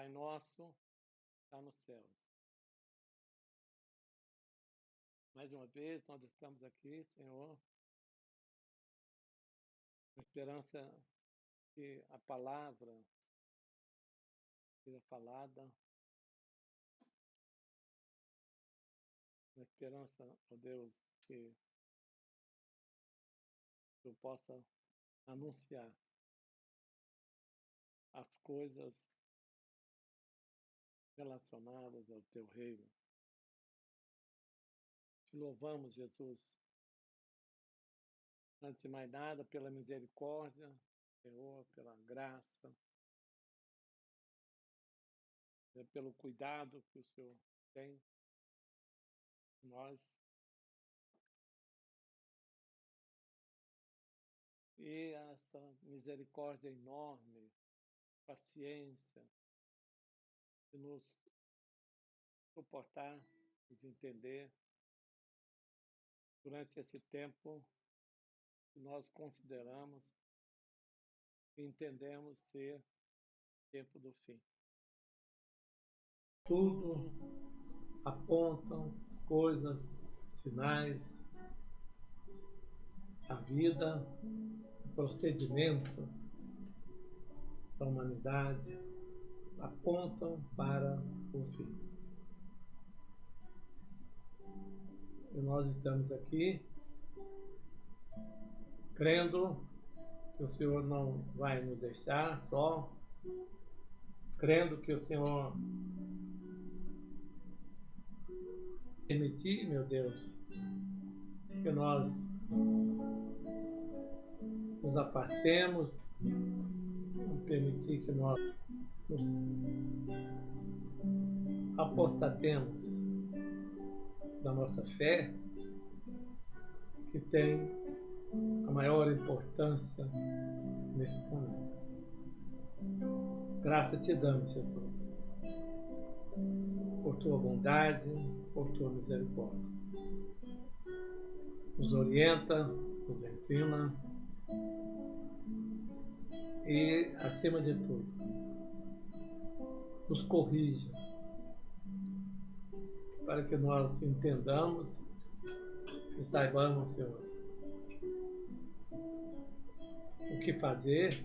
Pai nosso, está nos céus. Mais uma vez, nós estamos aqui, Senhor, com esperança que a palavra seja falada, com esperança, ó Deus, que eu possa anunciar as coisas relacionadas ao Teu reino. Te louvamos, Jesus, antes de mais nada, pela misericórdia, Senhor, pela graça, pelo cuidado que o Senhor tem com nós. E essa misericórdia enorme, paciência, de nos suportar, nos entender durante esse tempo que nós consideramos e entendemos ser tempo do fim. Tudo apontam as coisas, sinais, a vida, o procedimento da humanidade apontam para o fim. E nós estamos aqui crendo que o Senhor não vai nos deixar só, crendo que o Senhor permitir, meu Deus, que nós nos afastemos, não permitir que nós apostatemos da nossa fé, que tem a maior importância nesse momento. Graças te damos, Jesus, por tua bondade, por tua misericórdia. Nos orienta, nos ensina e, acima de tudo, nos corrige para que nós entendamos e saibamos, Senhor, o que fazer,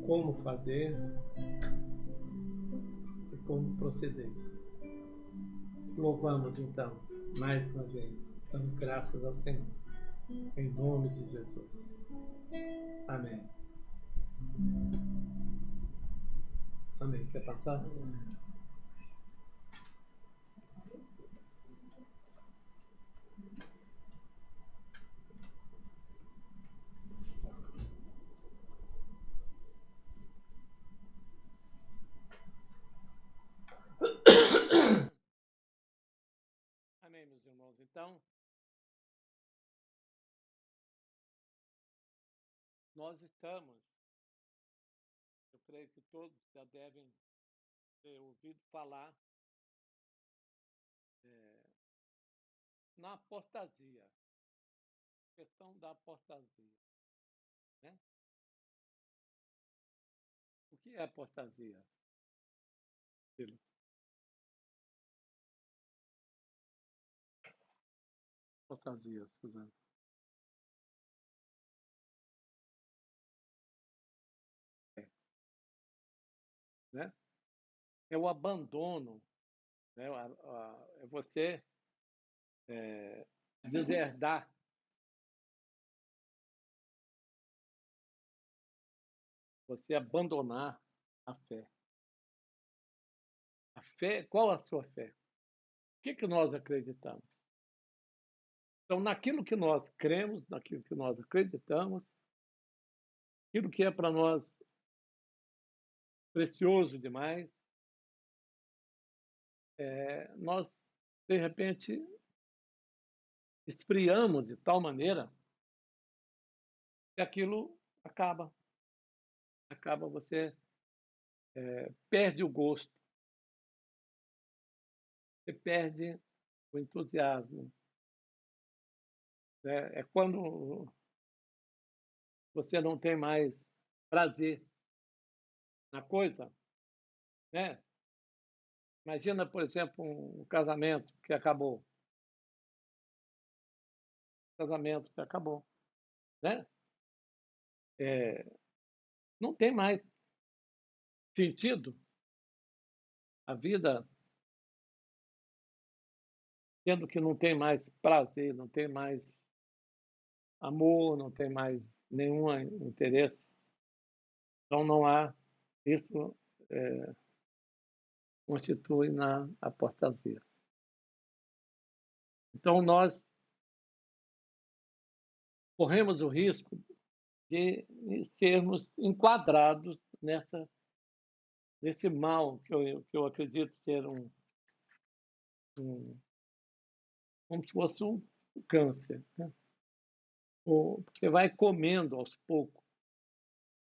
como fazer e como proceder. Te louvamos, então, mais uma vez, dando graças ao Senhor, em nome de Jesus. Amém. Amém. Quer passar? Amém, meus irmãos. Então, nós estamos, eu creio que todos já devem ter ouvido falar na apostasia, questão da apostasia, né? O que é apostasia, filho? Apostasia, Suzana. Né? É o abandono, né? É você deserdar você abandonar a fé. A fé, qual a sua fé? O que nós acreditamos? Então, naquilo que nós cremos, naquilo que nós acreditamos, aquilo que é para nós precioso demais, nós, de repente, esfriamos de tal maneira que aquilo acaba. Acaba, você perde o gosto, você perde o entusiasmo. É quando você não tem mais prazer na coisa, né? Imagina, por exemplo, um casamento que acabou, né? Não tem mais sentido a vida, sendo que não tem mais prazer, não tem mais amor, não tem mais nenhum interesse. Então não há isso, constitui na apostasia. Então nós corremos o risco de sermos enquadrados nesse mal que eu acredito ser um como se fosse um câncer, né? Você vai comendo aos poucos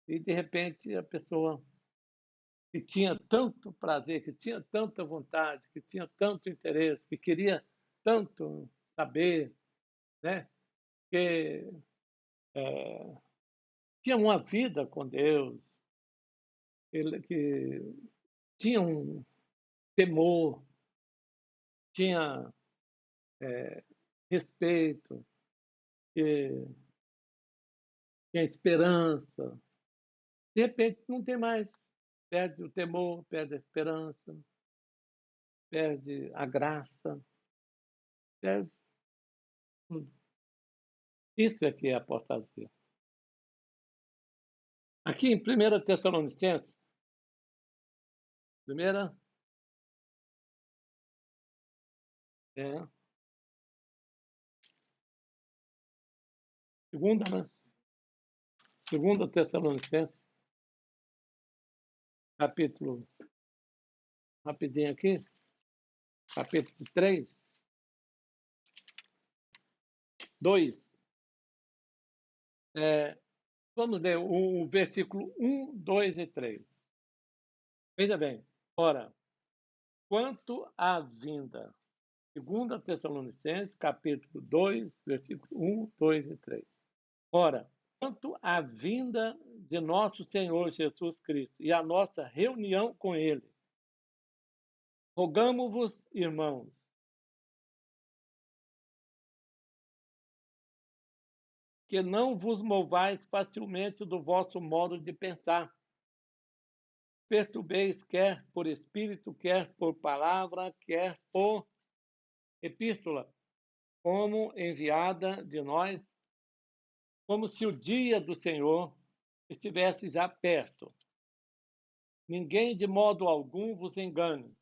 e de repente a pessoa que tinha tanto prazer, que tinha tanta vontade, que tinha tanto interesse, que queria tanto saber, né? Que tinha uma vida com Deus, que tinha um temor, tinha respeito, que tinha esperança. De repente não tem mais, perde o temor, perde a esperança, perde a graça, perde tudo. Isso é que é apostasia. Aqui em 1 Tessalonicenses, primeira, é, segunda, né? Segunda Tessalonicenses, capítulo, rapidinho aqui, capítulo 3, 2. Vamos ler o versículo 1, 2 e 3. Veja bem, ora, quanto à vinda, segunda Tessalonicenses, capítulo 2, versículo 1, 2 e 3. Ora, quanto à vinda de nosso Senhor Jesus Cristo e a nossa reunião com Ele, rogamo-vos, irmãos, que não vos movais facilmente do vosso modo de pensar. Perturbeis quer por espírito, quer por palavra, quer por epístola, como enviada de nós, como se o dia do Senhor estivesse já perto. Ninguém de modo algum vos engane,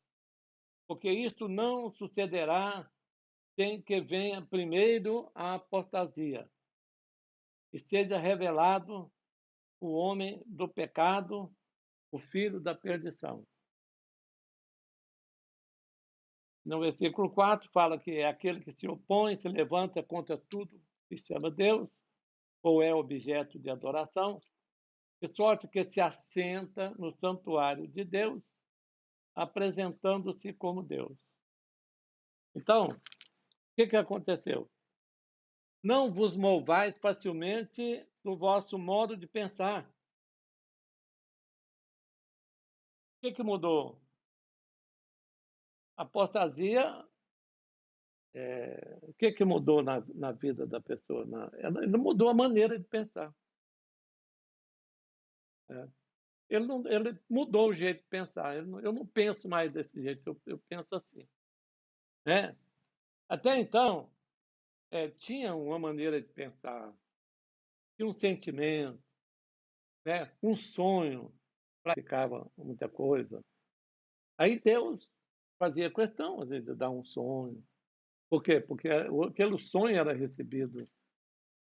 porque isto não sucederá sem que venha primeiro a apostasia e seja revelado o homem do pecado, o filho da perdição. No versículo 4 fala que é aquele que se opõe, se levanta contra tudo que se chama Deus, ou é objeto de adoração, de sorte que se assenta no santuário de Deus, apresentando-se como Deus. Então, o que aconteceu? Não vos movais facilmente do vosso modo de pensar. O que mudou? A apostasia, o que mudou na vida da pessoa? Ela mudou a maneira de pensar. Ele mudou o jeito de pensar. Eu não penso mais desse jeito, eu penso assim. Né? Até então, tinha uma maneira de pensar, tinha um sentimento, né? Um sonho, praticava muita coisa. Aí Deus fazia questão, às vezes, de dar um sonho. Por quê? Porque aquele sonho era recebido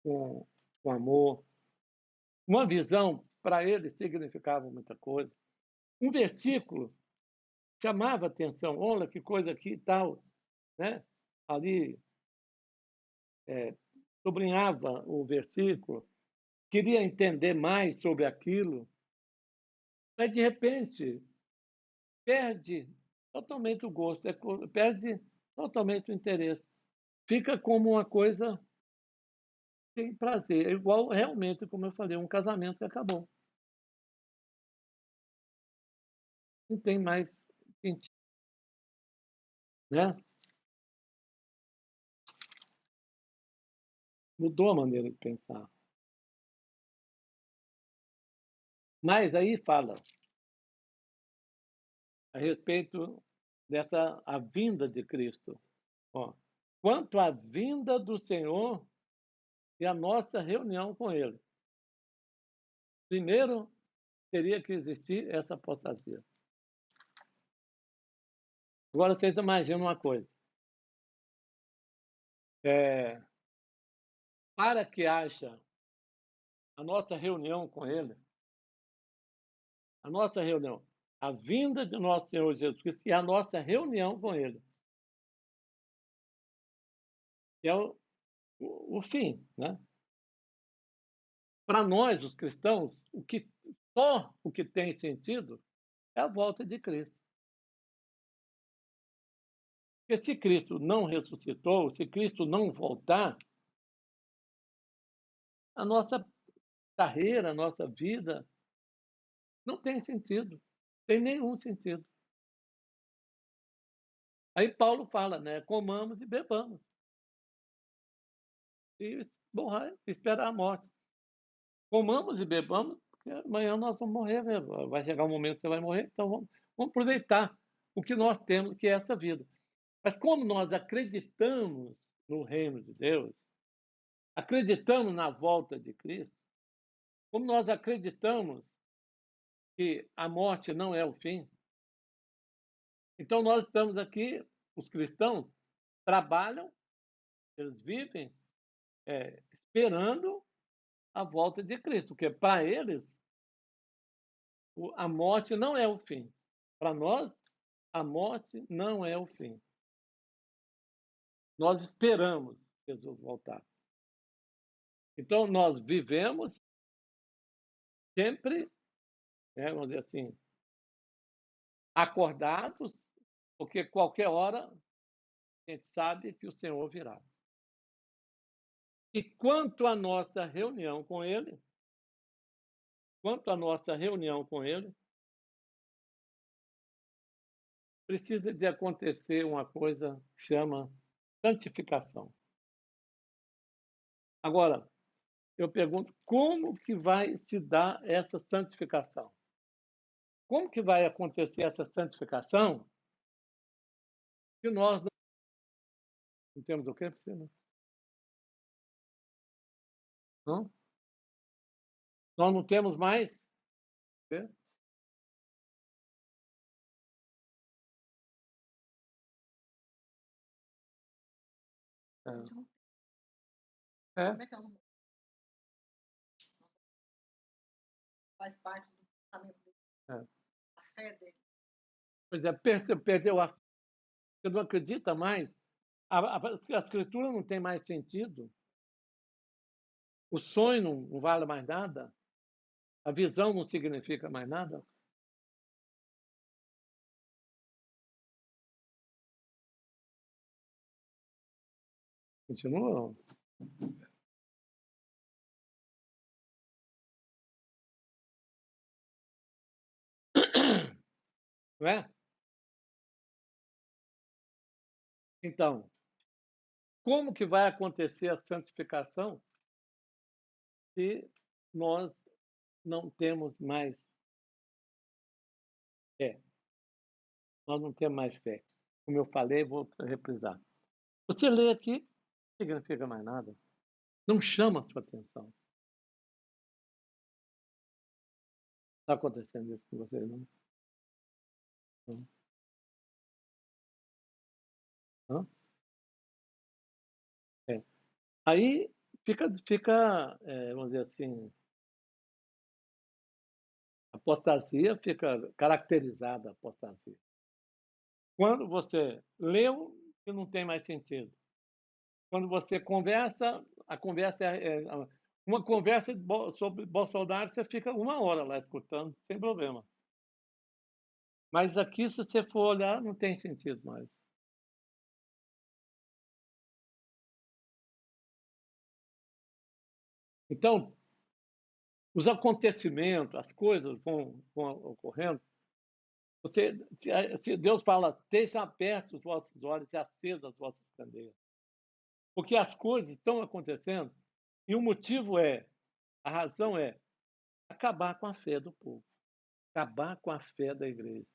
com, com amor. Uma visão, para ele, significava muita coisa. Um versículo chamava atenção. Olha que coisa aqui e tal. Né? Ali sublinhava o versículo, queria entender mais sobre aquilo, mas de repente perde totalmente o gosto, perde totalmente o interesse. Fica como uma coisa sem prazer, é igual realmente, como eu falei, um casamento que acabou. não tem mais sentido, né. Mudou a maneira de pensar. Mas aí fala a respeito dessa a vinda de Cristo, ó. Quanto à vinda do Senhor e a nossa reunião com Ele. Primeiro, teria que existir essa apostasia. Agora vocês imaginam uma coisa, eh, para que haja a nossa reunião com Ele, a nossa reunião, a vinda de nosso Senhor Jesus Cristo e a nossa reunião com Ele, que é o fim, né. Para nós, os cristãos, só o que tem sentido é a volta de Cristo. Porque se Cristo não ressuscitou, se Cristo não voltar, a nossa carreira, a nossa vida não tem sentido, tem nenhum sentido. Aí Paulo fala, né, comamos e bebamos, e morrer, esperar a morte. Comamos e bebamos, porque amanhã nós vamos morrer mesmo, vai chegar um momento que você vai morrer, então vamos aproveitar o que nós temos, que é essa vida. Mas como nós acreditamos no reino de Deus, acreditamos na volta de Cristo, como nós acreditamos que a morte não é o fim, então nós estamos aqui, os cristãos trabalham, eles vivem, esperando a volta de Cristo, porque para eles a morte não é o fim. Para nós, a morte não é o fim. Nós esperamos Jesus voltar. Então nós vivemos sempre, né, vamos dizer assim, acordados, porque qualquer hora a gente sabe que o Senhor virá. E quanto à nossa reunião com Ele, precisa de acontecer uma coisa que chama santificação. Agora, eu pergunto, como que vai se dar essa santificação? Como que vai acontecer essa santificação se nós não temos o quê, Priscila? Não? Nós não temos mais quê? É. Como é que é o nome? Faz parte do pensamento dele, É. a fé dele. Pois é, perdeu a você não acredita mais, a escritura não tem mais sentido, o sonho não vale mais nada, a visão não significa mais nada. Continua. Não é? Então, como que vai acontecer a santificação se nós não temos mais fé? Nós não temos mais fé. Como eu falei, vou reprisar. Você lê aqui, não significa mais nada. Não chama a sua atenção. Está acontecendo isso com você, não? Não. Não? É. Aí vamos dizer assim, a apostasia fica caracterizada, a apostasia. Quando você leu, que não tem mais sentido. Quando você conversa, a conversa uma conversa sobre Bolsonaro, você fica uma hora lá escutando, sem problema. Mas aqui, se você for olhar, não tem sentido mais. Então, os acontecimentos, as coisas vão ocorrendo, Se Deus fala, deixa abertos os vossos olhos e acesas as vossas candeias. Porque as coisas estão acontecendo e o motivo a razão é acabar com a fé do povo, acabar com a fé da igreja,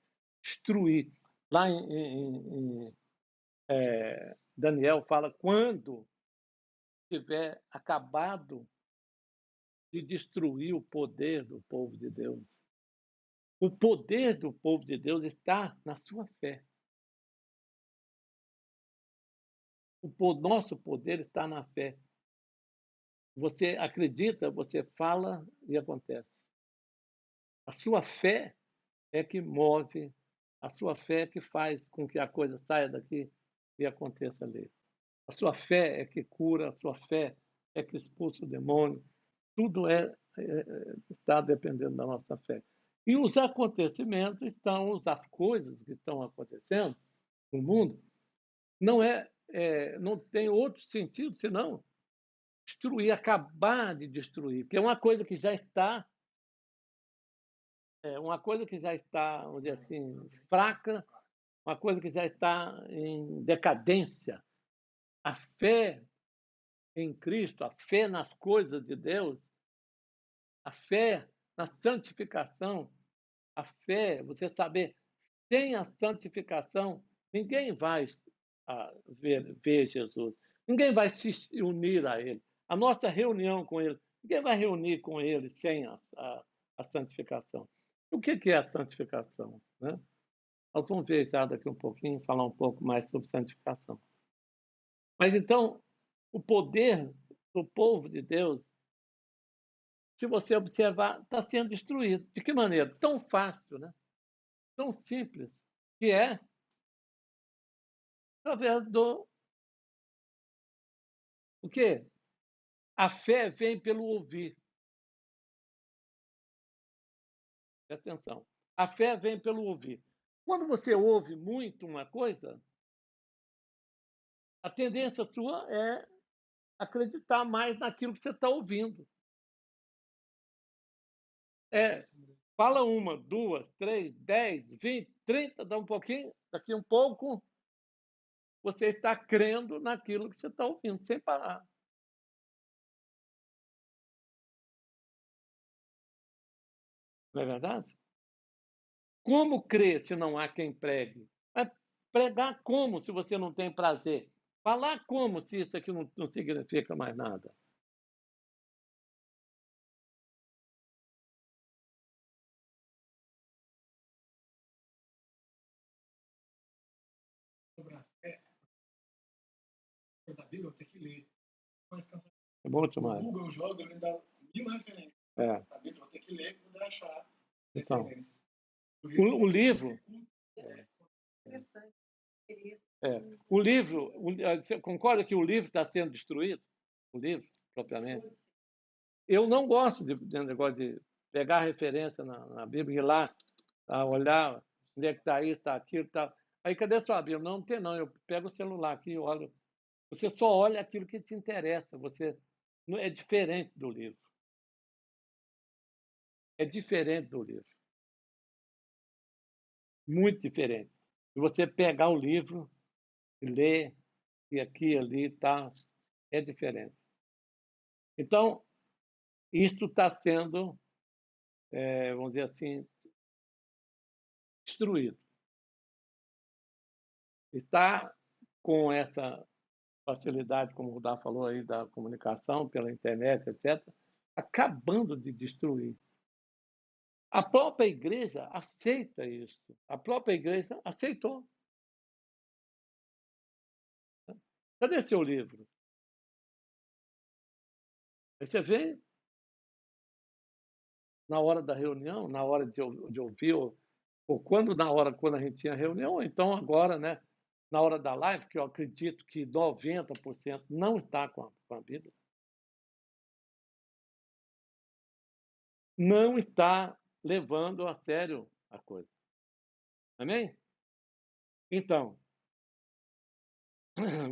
destruir. Lá em Daniel fala, quando tiver acabado de destruir o poder do povo de Deus. O poder do povo de Deus está na sua fé. Nosso poder está na fé. Você acredita, você fala e acontece. A sua fé é que move, a sua fé é que faz com que a coisa saia daqui e aconteça ali. A sua fé é que cura, a sua fé é que expulsa o demônio. Tudo está dependendo da nossa fé. E os acontecimentos as coisas que estão acontecendo no mundo, não tem outro sentido senão destruir, acabar de destruir, que é uma coisa que já está, vamos dizer assim, fraca, uma coisa que já está em decadência. A fé em Cristo, a fé nas coisas de Deus, a fé na santificação, a fé, você saber, sem a santificação, ninguém vai ver Jesus, ninguém vai se unir a Ele. A nossa reunião com Ele, ninguém vai reunir com Ele sem a santificação. O que é a santificação? Né? Nós vamos ver já daqui um pouquinho, falar um pouco mais sobre santificação. Mas então, o poder do povo de Deus, se você observar, está sendo destruído. De que maneira? Tão fácil, né? Tão simples, que é através do o quê? A fé vem pelo ouvir. Presta atenção. A fé vem pelo ouvir. Quando você ouve muito uma coisa, a tendência sua é acreditar mais naquilo que você está ouvindo. Fala 1, 2, 3, 10, 20, 30, dá um pouquinho, daqui um pouco, você está crendo naquilo que você está ouvindo, sem parar. Não é verdade? Como crer se não há quem pregue? Mas pregar como se você não tem prazer? Falar como se isso aqui não significa mais nada? Sobre a fé, da Bíblia, eu tenho que ler. Mas É bom o demais. Google joga, ele dá 1000 referências. Da Bíblia, eu tenho que ler para poder achar Então, referências. o livro. Interessante. O livro, você concorda que o livro está sendo destruído? O livro, propriamente? Eu não gosto de negócio de pegar referência na Bíblia e ir lá, olhar onde é que está isso, está aquilo, está. Aí cadê a sua Bíblia? Não tem não. Eu pego o celular aqui e olho. Você só olha aquilo que te interessa. Você não é diferente do livro. É diferente do livro. Muito diferente. E você pegar o livro e ler, e aqui e ali tá, é diferente. Então, isto está sendo, vamos dizer assim, destruído. Está com essa facilidade, como o Rudá falou aí, da comunicação pela internet, etc., acabando de destruir. A própria igreja aceita isso. A própria igreja aceitou. Cadê seu livro? Aí você vê, na hora da reunião, na hora de ouvir, ou quando a gente tinha reunião, ou então agora, né, na hora da live, que eu acredito que 90% não está com a Bíblia, não está levando a sério a coisa. Amém? Então,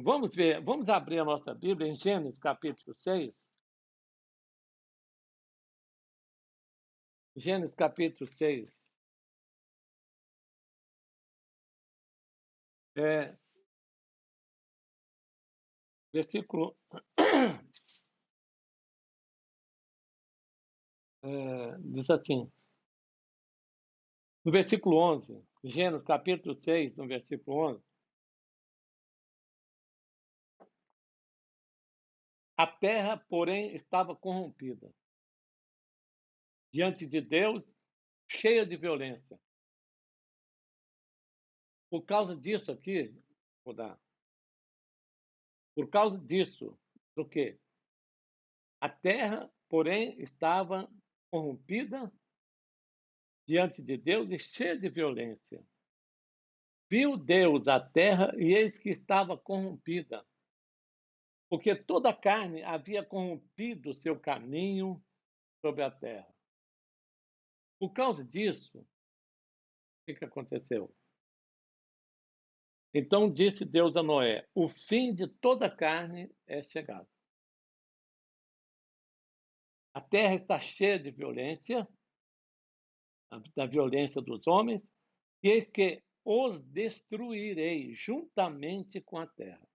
vamos abrir a nossa Bíblia em Gênesis capítulo 6. Gênesis capítulo 6. Versículo diz assim, no versículo 11, Gênesis capítulo 6, no versículo 11, a terra, porém, estava corrompida diante de Deus, cheia de violência. Por causa disso aqui, vou dar. Por causa disso, do quê? A terra, porém, estava corrompida diante de Deus e cheia de violência. Viu Deus a terra e eis que estava corrompida, porque toda a carne havia corrompido o seu caminho sobre a terra. Por causa disso, o que aconteceu? Então disse Deus a Noé: o fim de toda a carne é chegado. A terra está cheia de violência, da violência dos homens, e eis que os destruirei juntamente com a terra.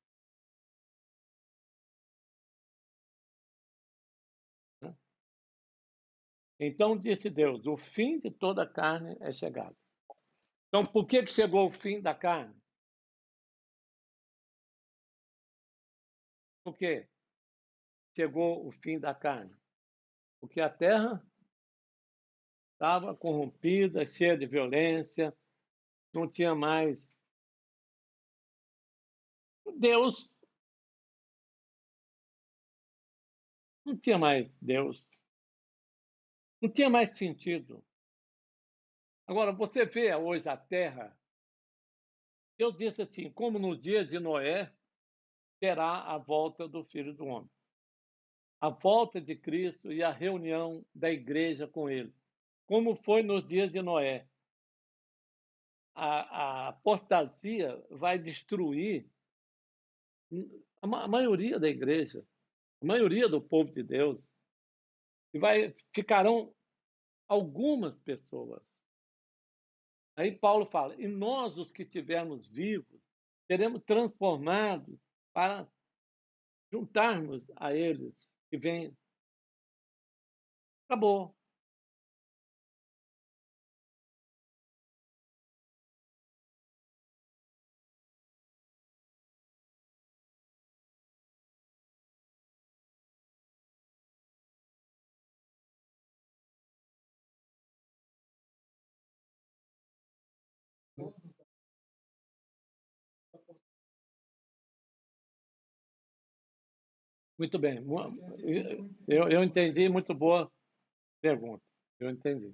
Então disse Deus: o fim de toda a carne é chegado. Então, por que chegou o fim da carne? Por quê? Chegou o fim da carne? Porque a terra estava corrompida, cheia de violência, não tinha mais Deus, não tinha mais Deus, não tinha mais sentido. Agora, você vê hoje a terra, Deus disse assim: como no dia de Noé, terá a volta do Filho do Homem. A volta de Cristo e a reunião da igreja com ele. Como foi nos dias de Noé. A apostasia vai destruir a maioria da igreja, a maioria do povo de Deus, e ficarão algumas pessoas. Aí Paulo fala: e nós, os que tivermos vivos, seremos transformados para juntarmos a eles que vêm. Acabou. Muito bem. Eu entendi, muito boa pergunta. Eu entendi.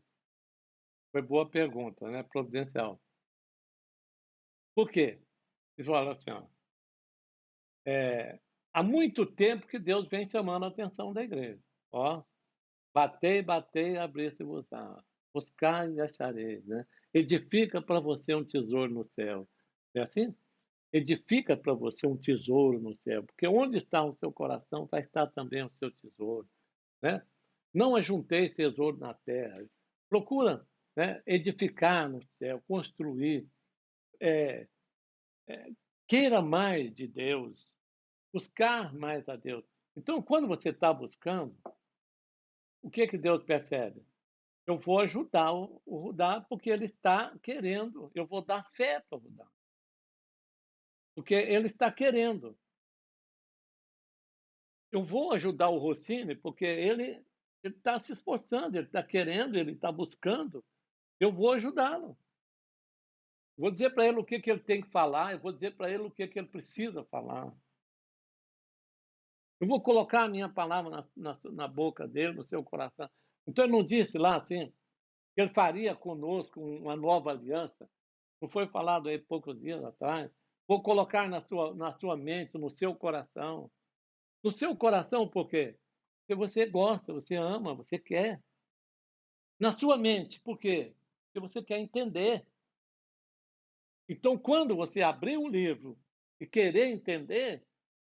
Foi boa pergunta, né? Providencial. Por quê? Ele falou assim, ó, há muito tempo que Deus vem chamando a atenção da igreja. Ó, batei, batei, abrir-se-vos-á. Buscar e achareis, né? Edifica para você um tesouro no céu. É assim? Edifica para você um tesouro no céu, porque onde está o seu coração vai estar também o seu tesouro, né? Não ajunteis tesouro na terra. Procura, né, edificar no céu, construir, queira mais de Deus, buscar mais a Deus. Então, quando você está buscando, o que Deus percebe? Eu vou ajudar o Rudá porque ele está querendo. Eu vou dar fé para o Rudá. Porque ele está querendo. Eu vou ajudar o Rossini porque ele está se esforçando, ele está querendo, ele está buscando. Eu vou ajudá-lo. Vou dizer para ele o que ele tem que falar, eu vou dizer para ele o que ele precisa falar. Eu vou colocar a minha palavra na boca dele, no seu coração. Então, ele não disse lá assim, que ele faria conosco uma nova aliança. Não foi falado aí poucos dias atrás. Vou colocar na sua mente, no seu coração. No seu coração, por quê? Porque você gosta, você ama, você quer. Na sua mente, por quê? Porque você quer entender. Então, quando você abrir um livro e querer entender,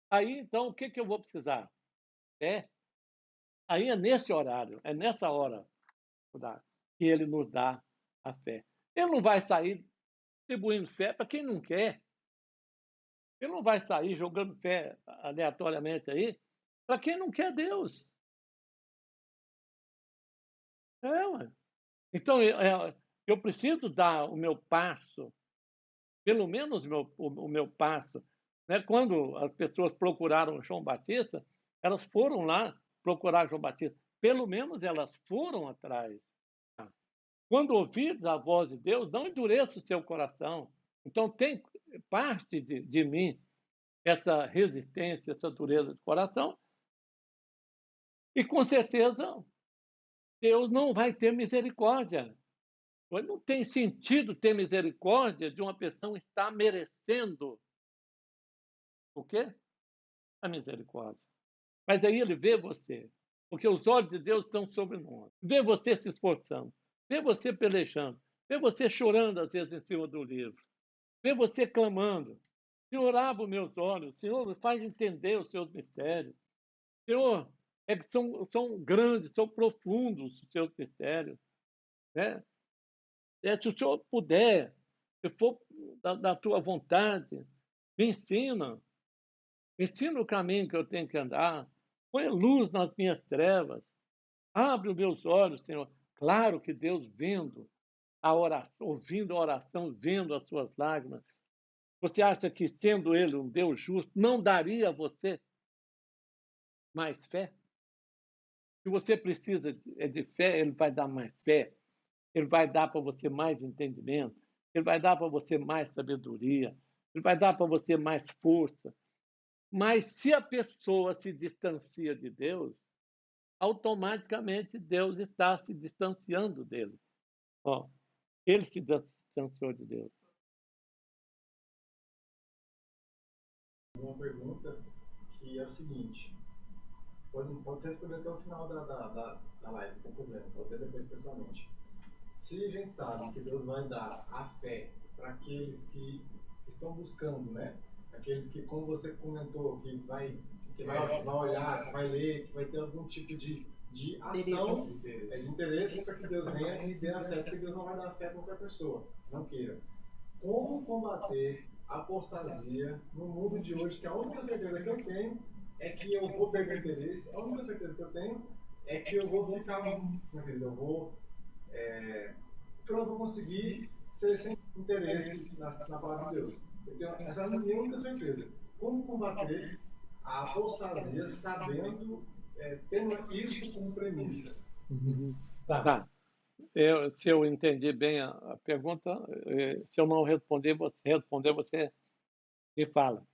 aí então o que eu vou precisar? É, aí é nesse horário, é nessa hora que ele nos dá a fé. Ele não vai sair distribuindo fé para quem não quer. Ele não vai sair jogando fé aleatoriamente aí para quem não quer Deus. Ué. Então, eu preciso dar o meu passo, pelo menos o meu passo. Né? Quando as pessoas procuraram João Batista, elas foram lá procurar João Batista. Pelo menos elas foram atrás. Quando ouvires a voz de Deus, não endureça o seu coração. Então, tem parte de mim essa resistência, essa dureza de coração, e com certeza Deus não vai ter misericórdia. Não tem sentido ter misericórdia de uma pessoa que está merecendo o quê? A misericórdia. Mas aí ele vê você, porque os olhos de Deus estão sobre nós. Vê você se esforçando, vê você pelejando, vê você chorando às vezes em cima do livro, vê você clamando. Senhor, abre os meus olhos, Senhor, faz entender os seus mistérios. Senhor, é que são grandes, são profundos os seus mistérios. Né? Se o Senhor puder, se for da tua vontade, me ensina. Ensina o caminho que eu tenho que andar. Põe luz nas minhas trevas. Abre os meus olhos, Senhor. Claro que Deus vendo a oração, ouvindo a oração, vendo as suas lágrimas. Você acha que, sendo Ele um Deus justo, não daria a você mais fé? Se você precisa de fé, Ele vai dar mais fé. Ele vai dar para você mais entendimento. Ele vai dar para você mais sabedoria. Ele vai dar para você mais força. Mas se a pessoa se distancia de Deus, automaticamente Deus está se distanciando dele. Ó, ele se distanciou de Deus. Uma pergunta que é o seguinte: pode ser responder até o final da live, não tem problema, pode ter depois pessoalmente. Se a gente sabe que Deus vai dar a fé para aqueles que estão buscando, né? Aqueles que, como você comentou, que vai olhar, que vai ler, que vai ter algum tipo de ação, de interesse para que Deus venha e dê a fé, porque Deus não vai dar a fé para qualquer pessoa, não queira. Como combater a apostasia no mundo de hoje, que a única certeza que eu tenho é que eu vou perder interesse, a única certeza que eu tenho é que eu vou ficar, que eu não vou conseguir ser sem interesse na palavra de Deus. Eu tenho essa é a minha única certeza. Como combater a apostasia sabendo, tendo isso como premissa? Tá. Se eu entendi bem a pergunta, se eu não responder, você me fala.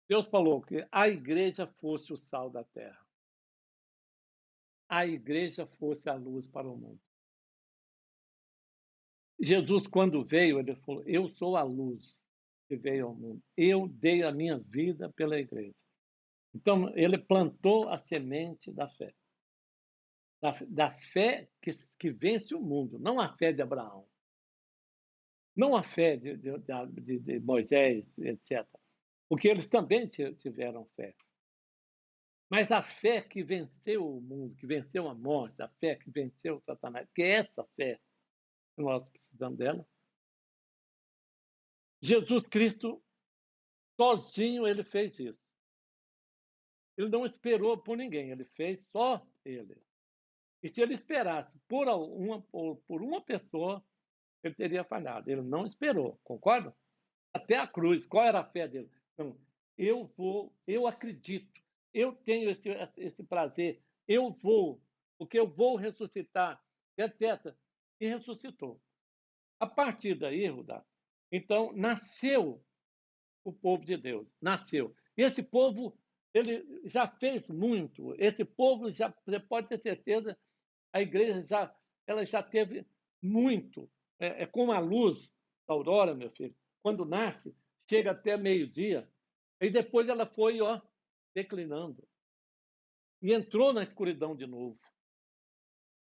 Deus falou que a igreja fosse o sal da terra. A igreja fosse a luz para o mundo. Jesus, quando veio, ele falou: eu sou a luz que veio ao mundo. Eu dei a minha vida pela igreja. Então, ele plantou a semente da fé. Da fé que vence o mundo, não a fé de Abraão. Não a fé de Moisés, etc. Porque eles também tiveram fé. Mas a fé que venceu o mundo, que venceu a morte, a fé que venceu o Satanás, que é essa fé que nós precisamos dela. Jesus Cristo, sozinho, ele fez isso. Ele não esperou por ninguém, ele fez só ele. E se ele esperasse por uma pessoa, ele teria falhado. Ele não esperou, concorda? Até a cruz, qual era a fé dele? Então, eu acredito, eu tenho esse prazer, porque eu vou ressuscitar, etc. E ressuscitou. A partir daí, Rudá, então, nasceu o povo de Deus, nasceu. E esse povo, ele já fez muito, esse povo, você pode ter certeza, a igreja ela já teve muito. É como a luz da aurora, meu filho, quando nasce, chega até meio-dia, e depois ela foi declinando. E entrou na escuridão de novo.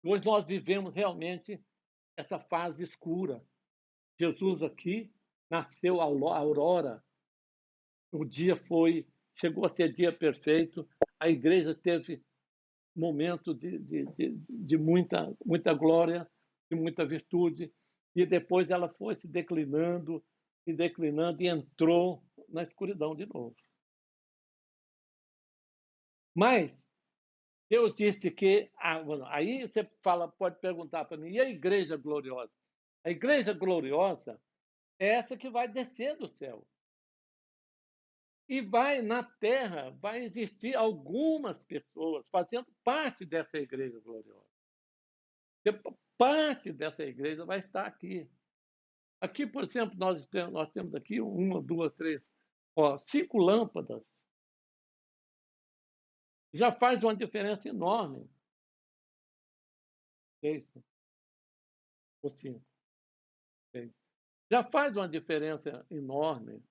Hoje nós vivemos realmente essa fase escura. Jesus aqui nasceu a aurora. O dia chegou a ser dia perfeito. A igreja teve momento de muita glória, de muita virtude, e depois ela foi se declinando, e declinando e entrou na escuridão de novo. Mas Deus disse que... aí você pode perguntar para mim, e a igreja gloriosa? A igreja gloriosa é essa que vai descer do céu. E na terra, vai existir algumas pessoas fazendo parte dessa igreja gloriosa. Parte dessa igreja vai estar aqui. Aqui, por exemplo, nós temos aqui 1, 2, 3, 5 lâmpadas. Já faz uma diferença enorme. 6 ou 5. 6. Já faz uma diferença enorme.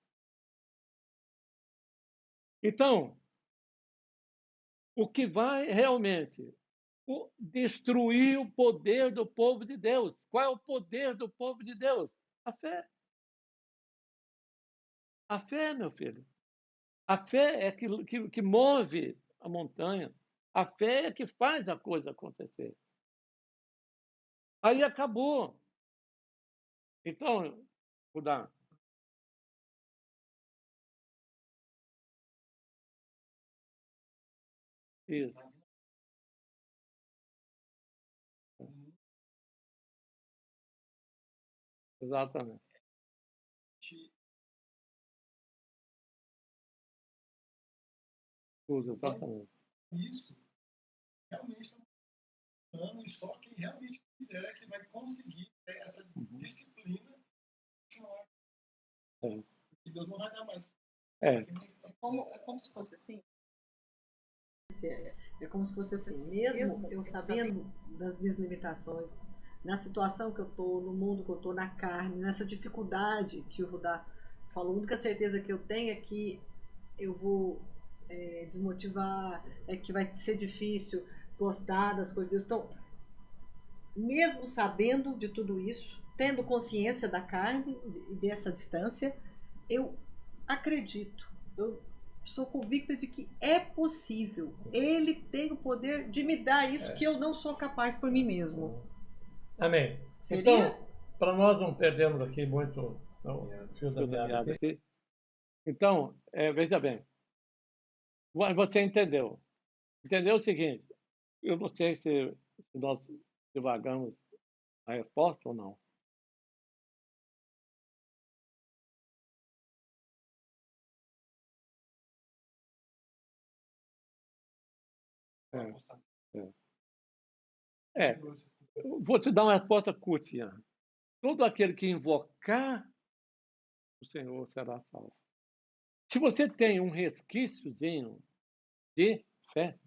Então, o que vai realmente destruir o poder do povo de Deus? Qual é o poder do povo de Deus? A fé. A fé, meu filho. A fé é que move a montanha. A fé é que faz a coisa acontecer. Aí acabou. Então, Rudá, isso, exatamente. Tudo, exatamente. Isso realmente está funcionando, e só quem realmente quiser é que vai conseguir ter essa disciplina de continuar. E Deus não vai dar mais. É. É como se fosse assim. É como se fosse assim, mesmo eu sabendo das minhas limitações, na situação que eu estou, no mundo que eu estou, na carne, nessa dificuldade que o Rudá falou, a única certeza que eu tenho é que eu vou desmotivar, é que vai ser difícil gostar das coisas de Deus. Então, mesmo sabendo de tudo isso, tendo consciência da carne e dessa distância, eu acredito, eu sou convicta de que é possível. Ele tem o poder de me dar isso que eu não sou capaz por mim mesmo. Amém. Seria? Então, para nós não perdermos aqui muito o fio da meada aqui. Então, veja bem. Você entendeu. Entendeu o seguinte. Eu não sei se nós divagamos a resposta ou não. Eu vou te dar uma resposta curtinha. Todo aquele que invocar o Senhor será salvo. Se você tem um resquíciozinho de fé,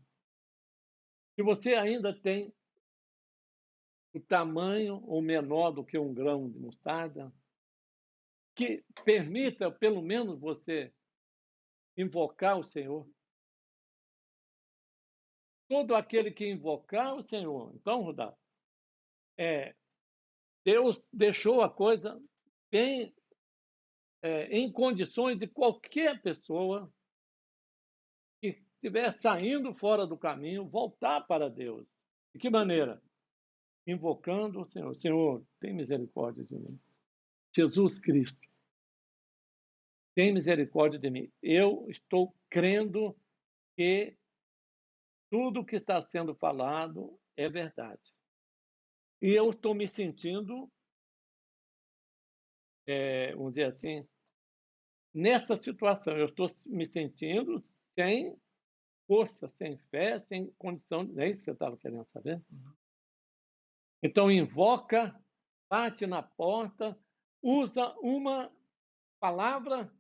se você ainda tem o tamanho ou menor do que um grão de mostarda, que permita pelo menos você invocar o Senhor. Todo aquele que invocar o Senhor. Então, Rudá, Deus deixou a coisa bem em condições de qualquer pessoa que estiver saindo fora do caminho voltar para Deus. De que maneira? Invocando o Senhor. Senhor, tem misericórdia de mim. Jesus Cristo, tem misericórdia de mim. Eu estou crendo que tudo que está sendo falado é verdade. E eu estou me sentindo, vamos dizer assim, nessa situação, eu estou me sentindo sem força, sem fé, sem condição. É isso que você estava querendo saber? Então, invoca, bate na porta, usa uma palavra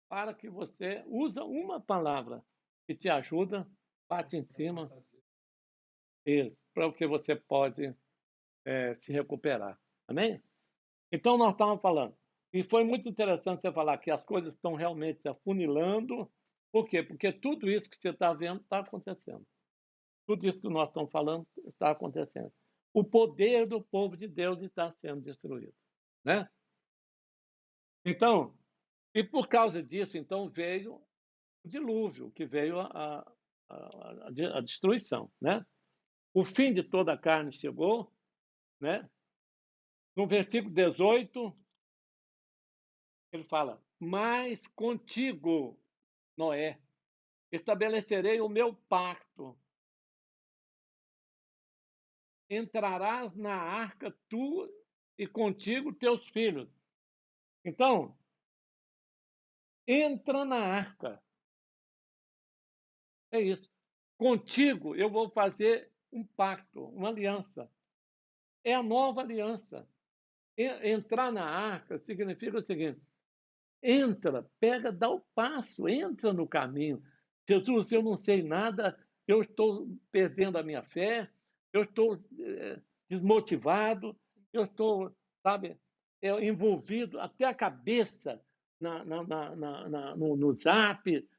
para que você... Usa uma palavra que te ajuda, bate em cima. Isso, para que você pode se recuperar. Amém? Então, nós estávamos falando. E foi muito interessante você falar que as coisas estão realmente se afunilando. Por quê? Porque tudo isso que você está vendo está acontecendo. Tudo isso que nós estamos falando está acontecendo. O poder do povo de Deus está sendo destruído. Né? Então, e por causa disso, então, veio o dilúvio, que veio a destruição. Né? O fim de toda a carne chegou. Né? No versículo 18, Ele fala: mas contigo, Noé, estabelecerei o meu pacto. Entrarás na arca tu e contigo teus filhos. Então, entra na arca. É isso. Contigo eu vou fazer um pacto, uma aliança. É a nova aliança. Entrar na arca significa o seguinte: entra, pega, dá o passo, entra no caminho. Jesus, eu não sei nada, eu estou perdendo a minha fé, eu estou desmotivado, eu estou, sabe, envolvido até a cabeça no Zap,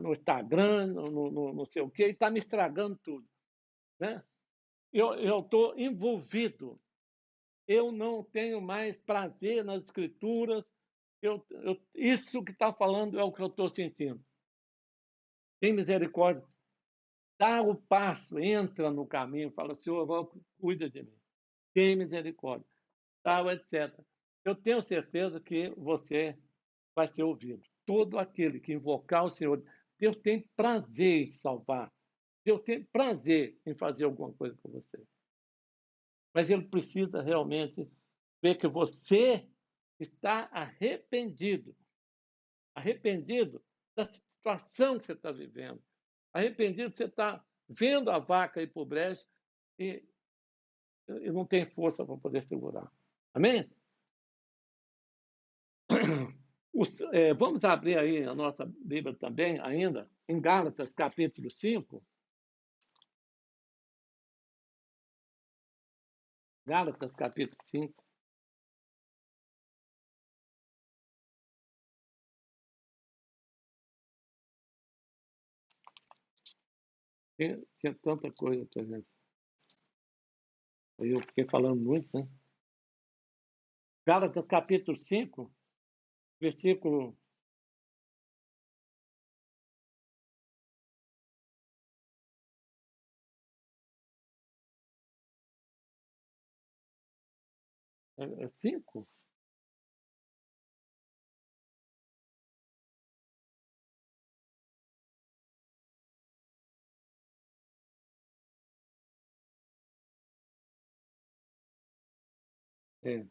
no Instagram, no não sei o quê, e está me estragando tudo. Né? Eu estou envolvido. Eu não tenho mais prazer nas escrituras. Isso que está falando é o que eu estou sentindo. Tem misericórdia. Dá o passo, entra no caminho, fala, Senhor, cuida de mim. Tem misericórdia. Tal, etc. Eu tenho certeza que você vai ser ouvido. Todo aquele que invocar o Senhor, Deus tem prazer em salvar. Deus tem prazer em fazer alguma coisa com você. Mas ele precisa realmente ver que você está arrependido. Arrependido da situação que você está vivendo. Arrependido que você está vendo a vaca ir para o brejo e não tem força para poder segurar. Amém? Vamos abrir aí a nossa Bíblia também, ainda, em Gálatas, capítulo 5. Gálatas, capítulo 5. Tinha tanta coisa para gente. Aí eu fiquei falando muito, né? Gálatas, capítulo 5, versículo 5? É.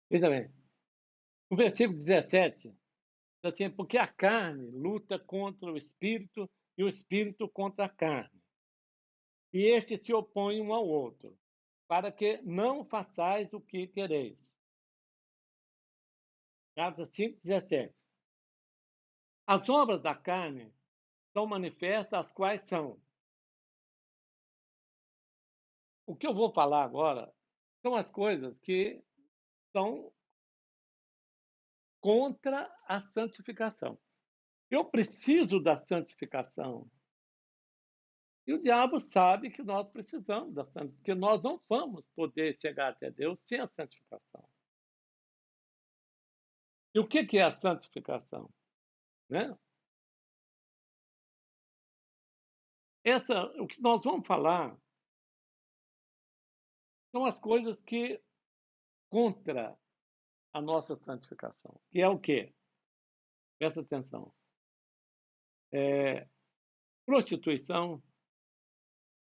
Veja bem, o versículo 17 diz assim, porque a carne luta contra o espírito e o espírito contra a carne. E estes se opõem um ao outro, para que não façais o que quereis. Gálatas 5:17. As obras da carne são manifestas, as quais são. O que eu vou falar agora são as coisas que são contra a santificação. Eu preciso da santificação. E o diabo sabe que nós precisamos da santificação, porque nós não vamos poder chegar até Deus sem a santificação. E o que é a santificação? Né? O que nós vamos falar são as coisas que contra a nossa santificação. Que é o quê? Presta atenção. Prostituição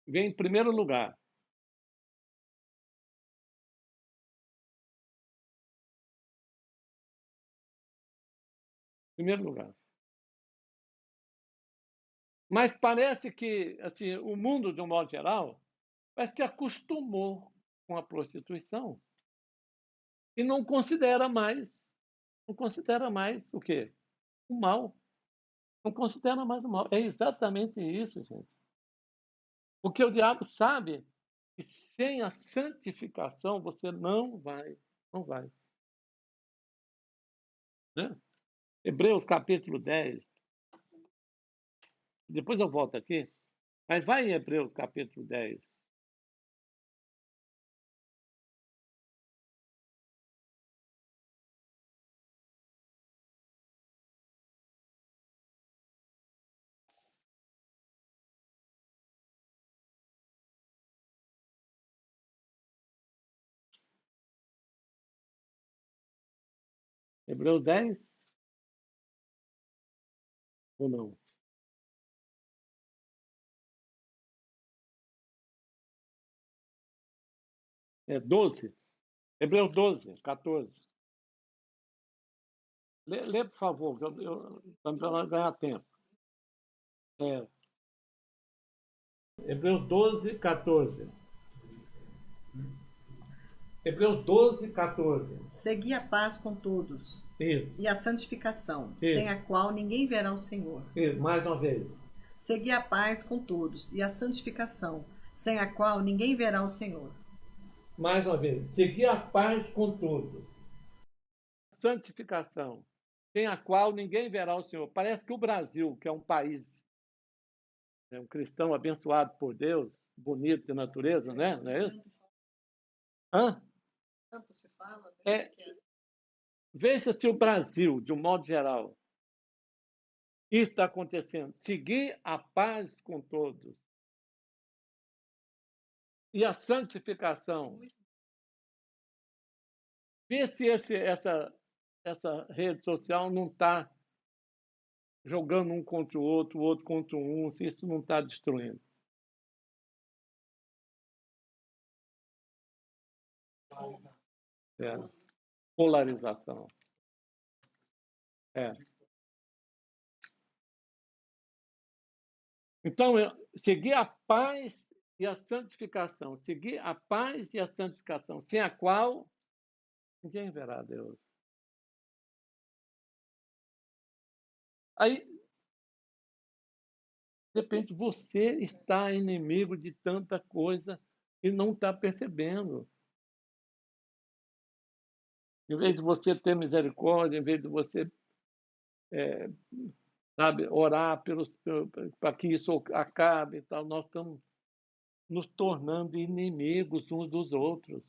vem em primeiro lugar. Primeiro lugar. Mas parece que assim, o mundo, de um modo geral, parece que acostumou com a prostituição e não considera mais o quê? O mal. Não considera mais o mal. É exatamente isso, gente. Porque o diabo sabe que sem a santificação você não vai. Né? Hebreus capítulo 10. Depois eu volto aqui. Mas vai em Hebreus capítulo 10. Hebreus 10? Ou não? É 12? Hebreus 12, 14. Lê, por favor, para nós ganhar tempo. É. Hebreus 12, 14. Hebreus 12, 14. Segui a paz com todos Isso, e a santificação, Isso. sem a qual ninguém verá o Senhor. isso, mais uma vez. Segui a paz com todos e a santificação, sem a qual ninguém verá o Senhor. Mais uma vez. Segui a paz com todos. Santificação, sem a qual ninguém verá o Senhor. Parece que o Brasil, que é um país, um cristão abençoado por Deus, bonito de natureza, né? Não é isso? Hã? Tanto se fala, né? É. Que é assim. Veja se o Brasil, de um modo geral, isso está acontecendo. Seguir a paz com todos. E a santificação. Vê se essa rede social não está jogando um contra o outro contra um, se isso não está destruindo. É. Polarização. É. Então, seguir a paz e a santificação. Seguir a paz e a santificação, sem a qual ninguém verá Deus. Aí, de repente, você está inimigo de tanta coisa e não está percebendo. Em vez de você ter misericórdia, em vez de você sabe, orar para que isso acabe e tal, nós estamos nos tornando inimigos uns dos outros.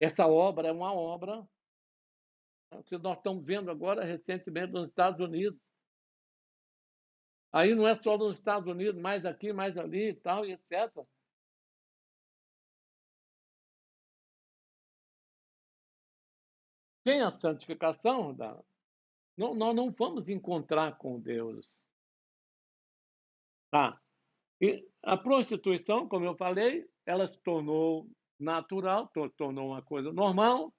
Essa obra é uma obra que nós estamos vendo agora recentemente nos Estados Unidos. Aí não é só nos Estados Unidos, mais aqui, mais ali e tal, e etc. Sem a santificação, nós não vamos encontrar com Deus. Tá? E a prostituição, como eu falei, ela se tornou natural, tornou uma coisa normal,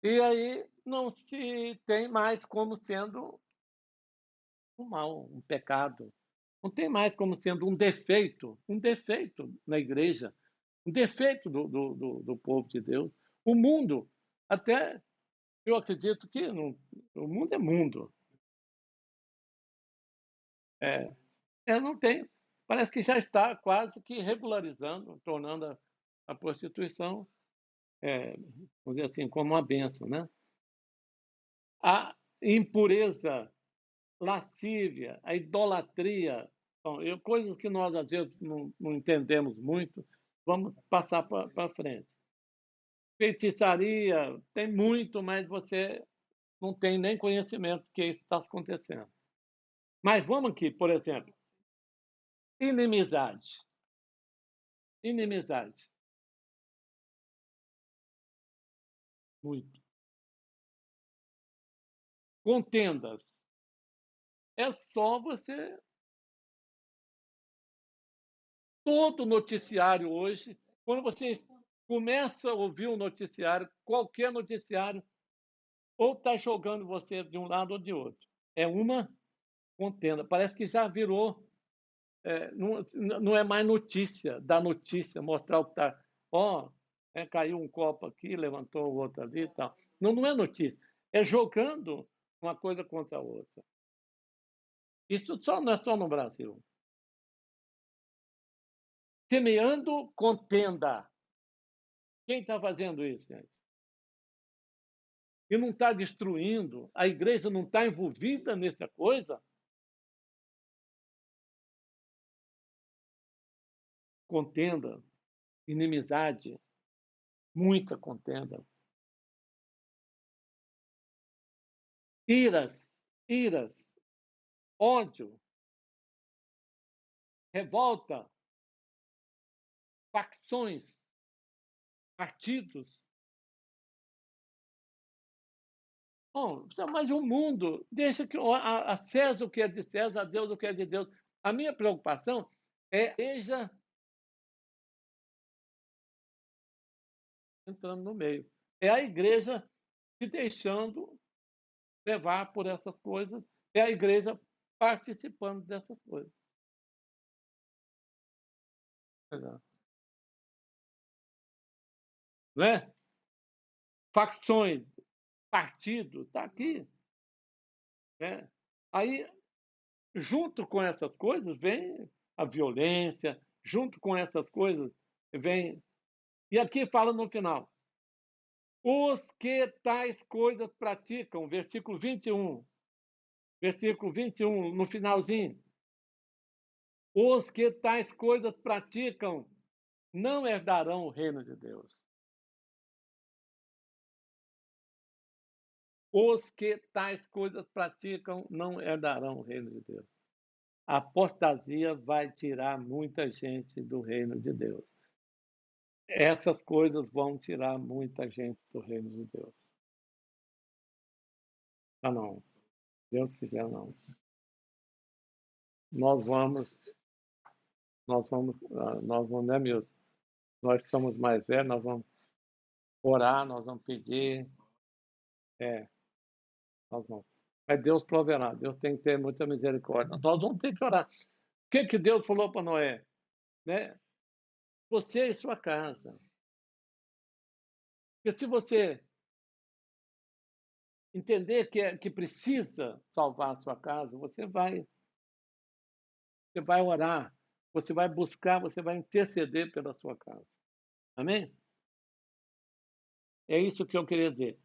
e aí não se tem mais como sendo um mal, um pecado. Não tem mais como sendo um defeito na igreja, um defeito do povo de Deus. O mundo, até eu acredito que o mundo é mundo. Não tem. Parece que já está quase que regularizando, tornando a prostituição, vamos dizer assim, como uma bênção, né? A impureza, lascívia, a idolatria, bom, coisas que nós às vezes não entendemos muito, vamos passar para frente. Feitiçaria, tem muito, mas você não tem nem conhecimento que isso está acontecendo. Mas vamos aqui, por exemplo, inimizade. Inimizade. Muito. Contendas. É só você. Todo noticiário hoje, quando você começa a ouvir um noticiário, qualquer noticiário, ou está jogando você de um lado ou de outro. É uma contenda. Parece que já virou. Não é mais notícia, da notícia, mostrar o que está. Caiu um copo aqui, levantou o outro ali e tal. Não é notícia. É jogando uma coisa contra a outra. Isso não é só no Brasil. Semeando contenda. Quem está fazendo isso, gente? E não está destruindo, a igreja não está envolvida nessa coisa? Contenda, inimizade, muita contenda. Iras, ódio, revolta, facções, partidos. Bom, mas o mundo deixa que a César o que é de César, a Deus o que é de Deus. A minha preocupação é a igreja entrando no meio. É a igreja se deixando levar por essas coisas, é a igreja participando dessas coisas. Não é? Facções, partidos, está aqui. Né? Aí, junto com essas coisas, vem a violência, junto com essas coisas, vem. E aqui fala no final: os que tais coisas praticam, versículo 21. Versículo 21, no finalzinho. Os que tais coisas praticam não herdarão o reino de Deus. Os que tais coisas praticam não herdarão o reino de Deus. A apostasia vai tirar muita gente do reino de Deus. Essas coisas vão tirar muita gente do reino de Deus. Ah, não. Deus quiser, não. Nós vamos, né, Milson? Nós somos mais velhos, nós vamos orar, nós vamos pedir. Nós vamos. Mas Deus proverá, Deus tem que ter muita misericórdia. Nós vamos ter que orar. O que Deus falou para Noé? Né? Você e sua casa. Porque se você entender que precisa salvar a sua casa, você vai orar, você vai buscar, você vai interceder pela sua casa. Amém? É isso que eu queria dizer.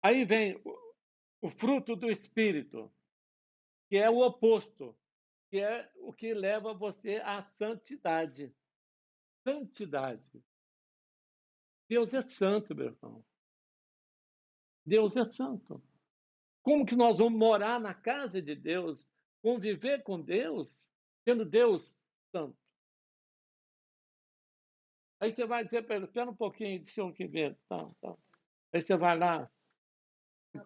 Aí vem o fruto do Espírito, que é o oposto, que é o que leva você à santidade. Santidade. Deus é santo, meu irmão. Deus é santo. Como que nós vamos morar na casa de Deus, conviver com Deus, sendo Deus santo? Aí você vai dizer para ele, espera um pouquinho, deixa eu ver. Tá. Aí você vai lá,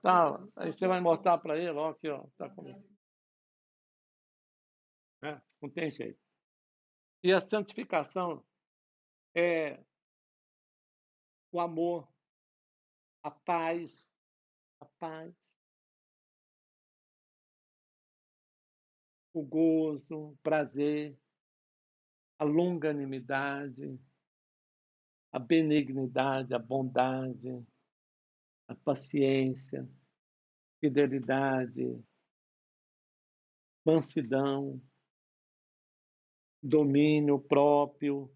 tal, aí você vai mostrar para ele, ó, aqui, ó, tá comigo. Não tem jeito. E a santificação é o amor, a paz, o gozo, o prazer, a longanimidade, a benignidade, a bondade, a paciência, fidelidade, mansidão, domínio próprio.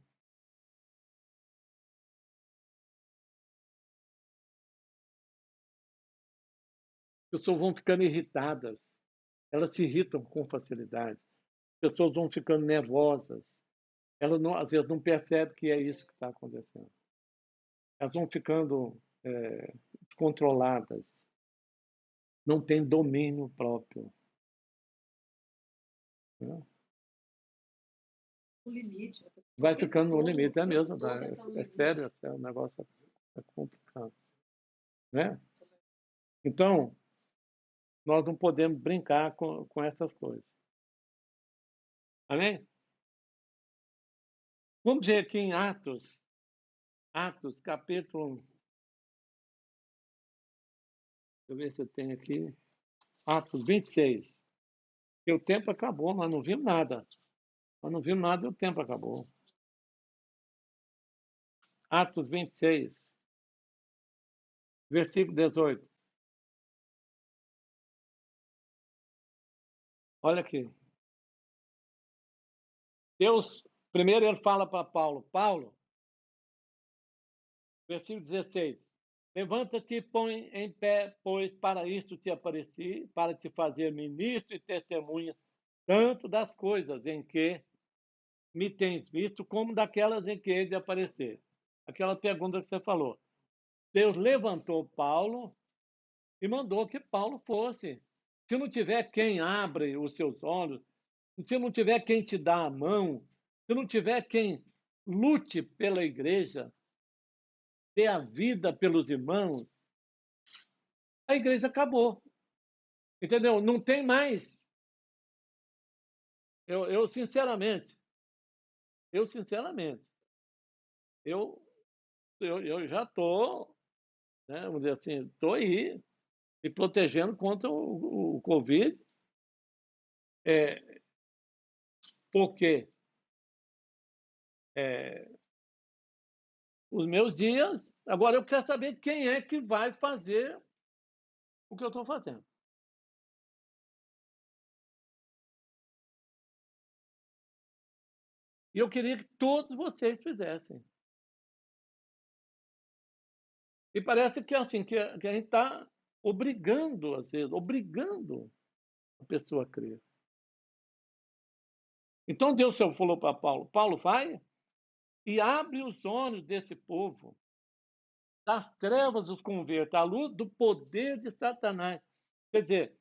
As pessoas vão ficando irritadas, elas se irritam com facilidade. As pessoas vão ficando nervosas, elas não, às vezes não percebem que é isso que está acontecendo. Elas vão ficando controladas, não tem domínio próprio. O limite. Vai ficando no limite, é mesmo. É sério, o negócio é complicado. Né? Então, nós não podemos brincar com essas coisas. Amém? Vamos ver aqui em Atos, capítulo. Deixa eu ver se eu tenho aqui. Atos 26. E o tempo acabou, nós não vimos nada. E o tempo acabou. Atos 26, versículo 18. Olha aqui. Deus, primeiro ele fala para Paulo, versículo 16. Levanta-te e põe em pé, pois para isto te apareci, para te fazer ministro e testemunha, tanto das coisas em que me tens visto, como daquelas em que hei de aparecer. Aquela pergunta que você falou. Deus levantou Paulo e mandou que Paulo fosse. Se não tiver quem abre os seus olhos, se não tiver quem te dá a mão, se não tiver quem lute pela igreja, dê a vida pelos irmãos, a igreja acabou. Entendeu? Não tem mais. Eu sinceramente, eu já estou, né, vamos dizer assim, estou aí me protegendo contra o Covid, porque os meus dias. Agora eu quero saber quem é que vai fazer o que eu estou fazendo. E eu queria que todos vocês fizessem. E parece que assim, que a gente está obrigando, às vezes, obrigando a pessoa a crer. Então Deus falou para Paulo: Paulo, vai e abre os olhos desse povo, das trevas os converta, à luz do poder de Satanás. Quer dizer,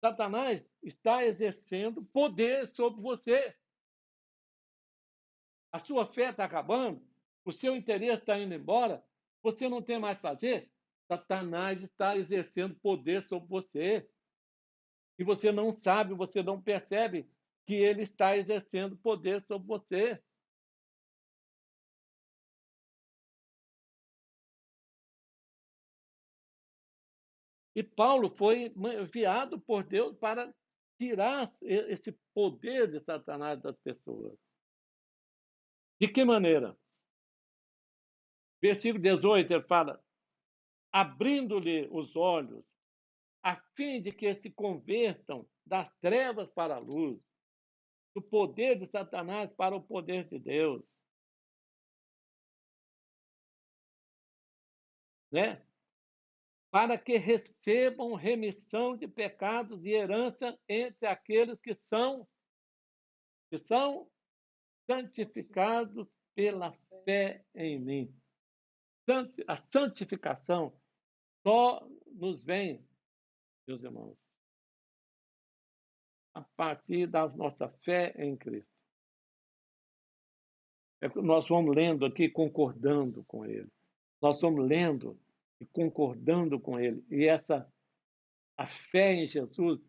Satanás está exercendo poder sobre você. A sua fé está acabando, o seu interesse está indo embora, você não tem mais fazer, Satanás está exercendo poder sobre você. E você não sabe, você não percebe que ele está exercendo poder sobre você. E Paulo foi enviado por Deus para tirar esse poder de Satanás das pessoas. De que maneira? Versículo 18, ele fala: abrindo-lhe os olhos, a fim de que se convertam das trevas para a luz, do poder de Satanás para o poder de Deus. Né? Para que recebam remissão de pecados e herança entre aqueles que são santificados pela fé em mim. A santificação só nos vem, meus irmãos, a partir da nossa fé em Cristo. Nós vamos lendo aqui, concordando com Ele. Nós vamos lendo e concordando com Ele. E a fé em Jesus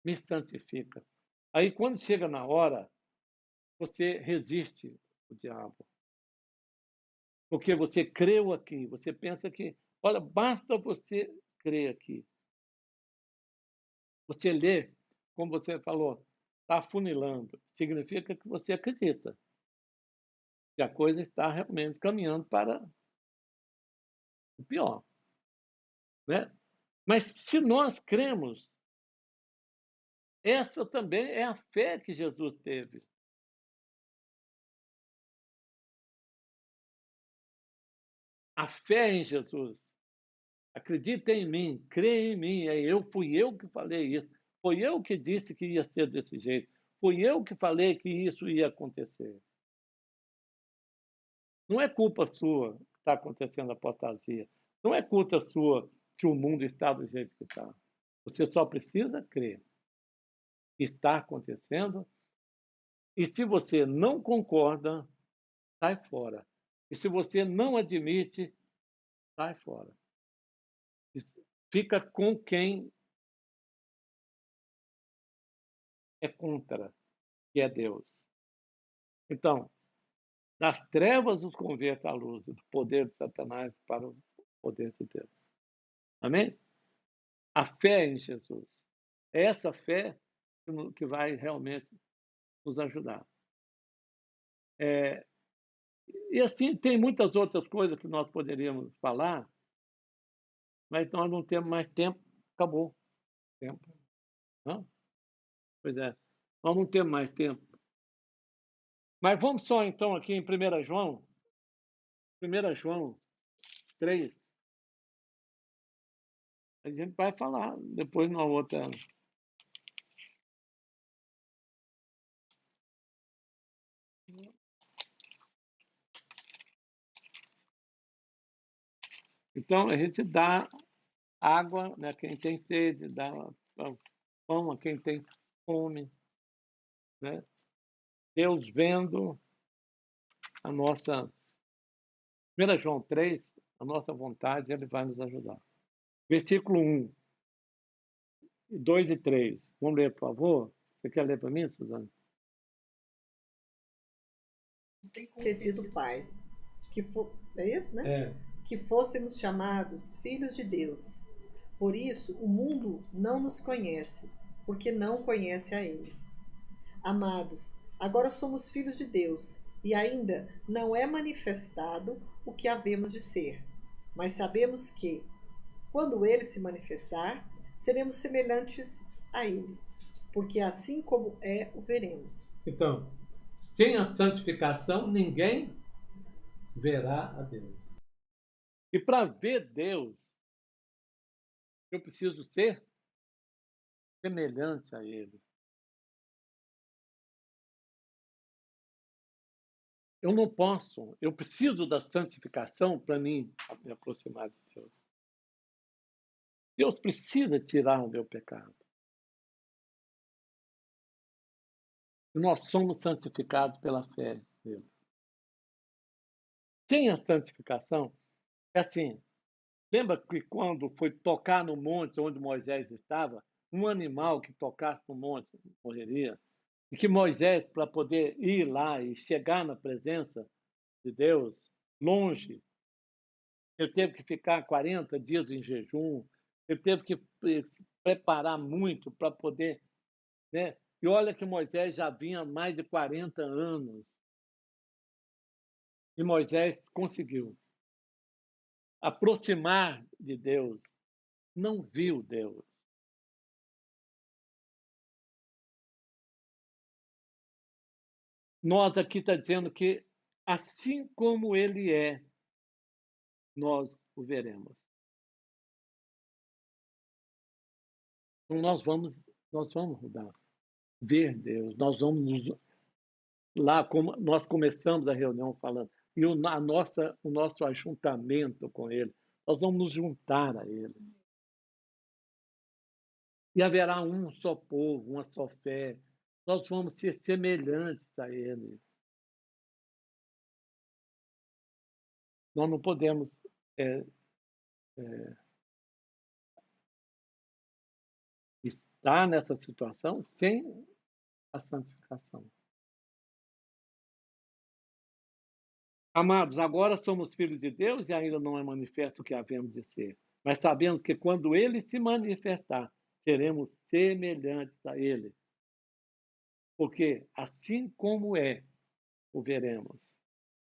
me santifica. Aí, quando chega na hora, você resiste o diabo. Porque você creu aqui, você pensa que, olha, basta você crer aqui. Você lê, como você falou, está afunilando. Significa que você acredita que a coisa está realmente caminhando para o pior. Né? Mas se nós cremos, essa também é a fé que Jesus teve. A fé em Jesus. Acredita em mim, crê em mim. Fui eu que falei isso. Foi eu que disse que ia ser desse jeito. Fui eu que falei que isso ia acontecer. Não é culpa sua que está acontecendo a apostasia. Não é culpa sua que o mundo está do jeito que está. Você só precisa crer. Está acontecendo. E se você não concorda, sai fora. E se você não admite, sai fora. Fica com quem é contra, que é Deus. Então, das trevas os converta à luz, do poder de Satanás para o poder de Deus. Amém? A fé em Jesus. É essa fé que vai realmente nos ajudar. E assim, tem muitas outras coisas que nós poderíamos falar, mas nós não temos mais tempo. Acabou o tempo. Não? Pois é, nós não temos mais tempo. Mas vamos só então aqui em 1 João 3. A gente vai falar depois na outra. Então, a gente dá água, né, a quem tem sede, dá pão a quem tem fome. Né? Deus vendo a nossa 1 João 3, a nossa vontade, ele vai nos ajudar. Versículo 1, 2 e 3. Vamos ler, por favor? Você quer ler para mim, Suzana? Tem Concedido, Pai, é isso, né? É. Que fôssemos chamados filhos de Deus. Por isso, o mundo não nos conhece, porque não conhece a Ele. Amados, agora somos filhos de Deus, e ainda não é manifestado o que havemos de ser. Mas sabemos que, quando Ele se manifestar, seremos semelhantes a Ele, porque assim como é, o veremos. Então, sem a santificação, ninguém verá a Deus. E para ver Deus, eu preciso ser semelhante a Ele. Eu não posso, eu preciso da santificação para mim me aproximar de Deus. Deus precisa tirar o meu pecado. E nós somos santificados pela fé nele. Sem a santificação, é assim, lembra que quando foi tocar no monte onde Moisés estava, um animal que tocasse no monte morreria? E que Moisés, para poder ir lá e chegar na presença de Deus, longe, ele teve que ficar 40 dias em jejum, ele teve que se preparar muito para poder, né? E olha que Moisés já vinha há mais de 40 anos. E Moisés conseguiu aproximar de Deus, não viu Deus. Nós aqui está dizendo que assim como ele é, nós o veremos. Então nós vamos mudar, ver Deus. Nós vamos lá, como nós começamos a reunião falando, e o nosso ajuntamento com Ele, nós vamos nos juntar a Ele. E haverá um só povo, uma só fé. Nós vamos ser semelhantes a Ele. Nós não podemos estar nessa situação sem a santificação. Amados, agora somos filhos de Deus e ainda não é manifesto o que havemos de ser. Mas sabemos que quando Ele se manifestar, seremos semelhantes a Ele. Porque assim como é, o veremos.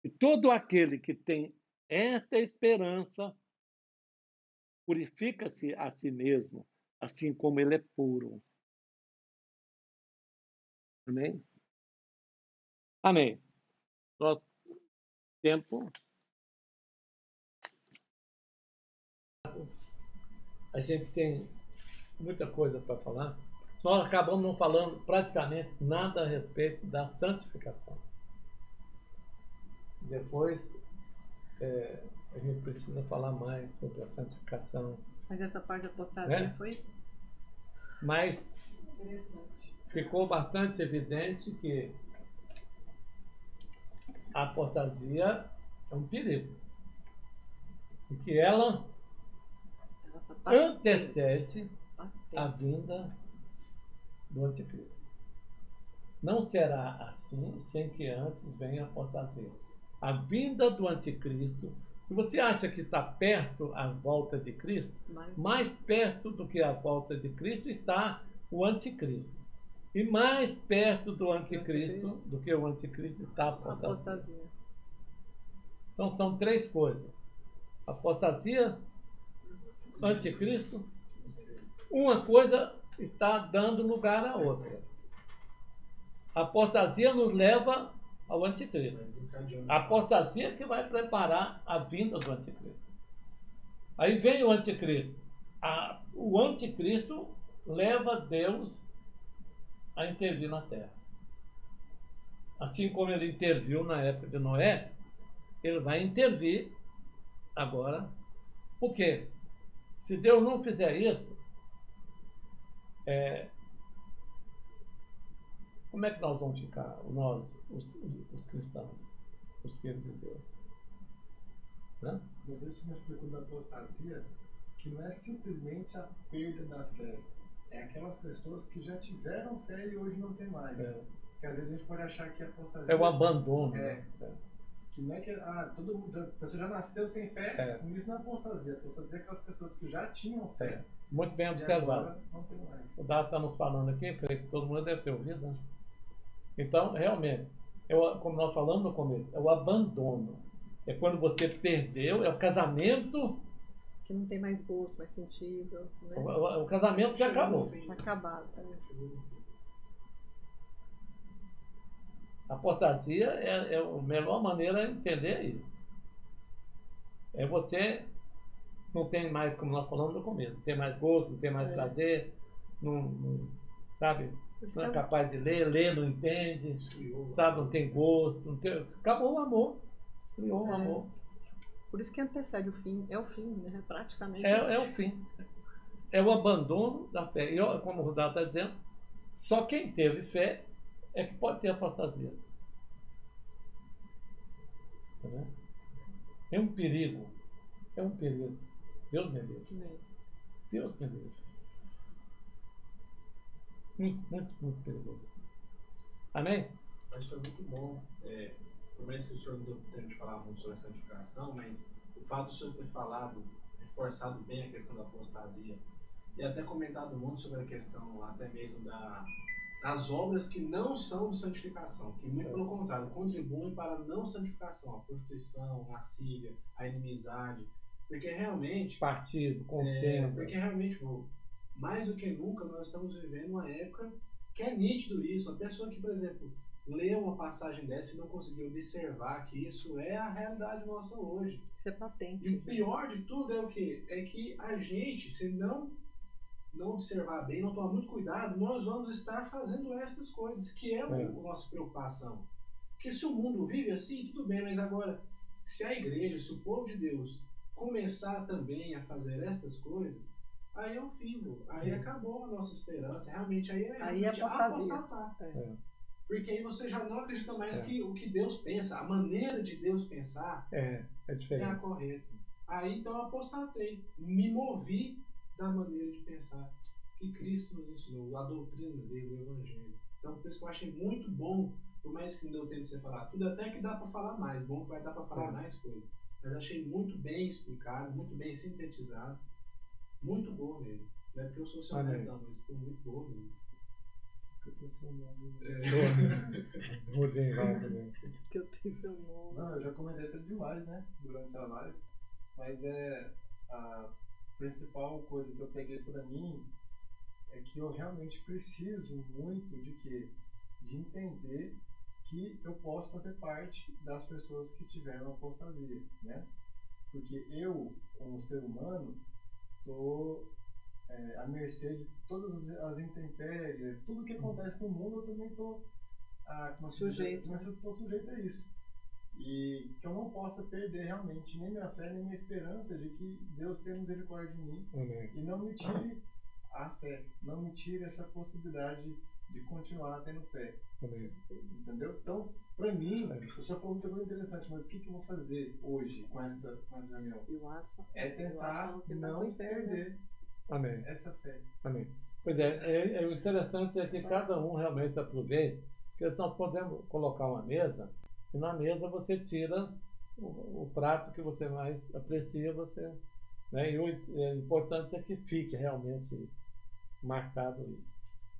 E todo aquele que tem esta esperança purifica-se a si mesmo, assim como ele é puro. Amém? Amém. Nosso tempo. A gente tem muita coisa para falar. Nós acabamos não falando praticamente nada a respeito da santificação. Depois, a gente precisa falar mais sobre a santificação. Mas essa parte da apostasia foi? Mas Interessante. Ficou bastante evidente que a apostasia é um perigo. E que ela antecede a vinda do anticristo. Não será assim sem que antes venha a apostasia. A vinda do anticristo. E você acha que está perto a volta de Cristo? Mais perto do que a volta de Cristo está o anticristo. E mais perto do anticristo do que o anticristo está a apostasia. Então são três coisas. Apostasia, anticristo. Uma coisa está dando lugar à outra. A apostasia nos leva ao anticristo. A apostasia que vai preparar a vinda do anticristo. Aí vem o anticristo. O anticristo leva Deus a intervir na terra. Assim como ele interviu na época de Noé, ele vai intervir agora. Por quê? Se Deus não fizer isso, como é que nós vamos ficar, nós, os cristãos? os filhos de Deus. Né? Uma vez que me explicou da apostasia, que não é simplesmente a perda da fé, é aquelas pessoas que já tiveram fé e hoje não tem mais. Porque às vezes a gente pode achar que a apostasia É o abandono. né? Que não é que todo mundo, a pessoa já nasceu sem fé, isso não é apostasia. Apostasia é aquelas pessoas que já tinham fé. Muito bem e observado. agora não tem mais. O Dado está nos falando aqui, creio que todo mundo deve ter ouvido. Né? Então, realmente, como nós falamos no começo, é o abandono. É quando você perdeu, é o casamento. Que não tem mais gosto, mais sentido. Né? O casamento já acabou. Tá acabado. Tá? A apostasia é a melhor maneira de entender isso. É você não tem mais, como nós falamos no começo, não tem mais gosto, não tem mais prazer, sabe? Não é capaz de ler não entende, sabe? Não tem gosto, acabou o amor. Criou o amor. Por isso que antecede o fim, é o fim, né? Praticamente. É o fim. É o abandono da fé. E como o Rodolfo está dizendo, só quem teve fé é que pode ter apostasia. Tá vendo? É um perigo. É um perigo. Deus me livre. Deus me livre. Muito perigoso. Amém? Mas foi muito bom. Por mais que o senhor não deu tempo de falar muito sobre a santificação, mas o fato do senhor ter falado, reforçado bem a questão da apostasia, e até comentado muito sobre a questão até mesmo das obras que não são de santificação, que muito pelo contrário, contribuem para a não santificação, a prostituição, a lascívia, a inimizade, porque realmente... Partido, contenda. Porque realmente, mais do que nunca, nós estamos vivendo uma época que é nítido isso. A pessoa que, por exemplo, lê uma passagem dessa e não conseguiu observar que isso é a realidade nossa hoje. Isso é patente. E o pior de tudo é o quê? É que a gente, se não observar bem, não tomar muito cuidado, nós vamos estar fazendo essas coisas, que é a nossa preocupação. Porque se o mundo vive assim, tudo bem, mas agora, se a igreja, se o povo de Deus começar também a fazer estas coisas, aí é o fim, aí acabou a nossa esperança, realmente aí é apostatar. Porque aí você já não acredita mais que o que Deus pensa, a maneira de Deus pensar é diferente. É a correta. Aí então eu apostatei, me movi da maneira de pensar que Cristo nos ensinou, a doutrina dele, o Evangelho. Então por isso que eu achei muito bom, por mais que não deu tempo de você falar tudo, até que dá para falar mais, bom que vai dar para falar mais coisas. Mas achei muito bem explicado, muito bem sintetizado, muito boa mesmo. Não é porque eu sou seu neto, não, mas ficou muito boa mesmo. Eu tenho seu nome. Que eu tenho seu nome. Não, eu já comentei até demais, né? Durante a live. Mas a principal coisa que eu peguei pra mim é que eu realmente preciso muito de quê? De entender que eu posso fazer parte das pessoas que tiveram apostasia, né? Porque eu, como ser humano, estou à mercê de todas as intempéries, tudo que acontece no mundo, eu também estou sujeito a isso. E que eu não possa perder realmente nem minha fé, nem minha esperança de que Deus tenha misericórdia de mim. Amém. E não me tire a fé, não me tire essa possibilidade de continuar tendo fé. Amém. Entendeu? Então, para mim, o senhor falou muita coisa interessante, mas o que eu vou fazer hoje com essa reunião? É tentar não perder essa fé. Amém. Pois é o interessante é que cada um realmente aproveite, porque nós podemos colocar uma mesa, e na mesa você tira o prato que você mais aprecia, né? E o importante é que fique realmente marcado isso.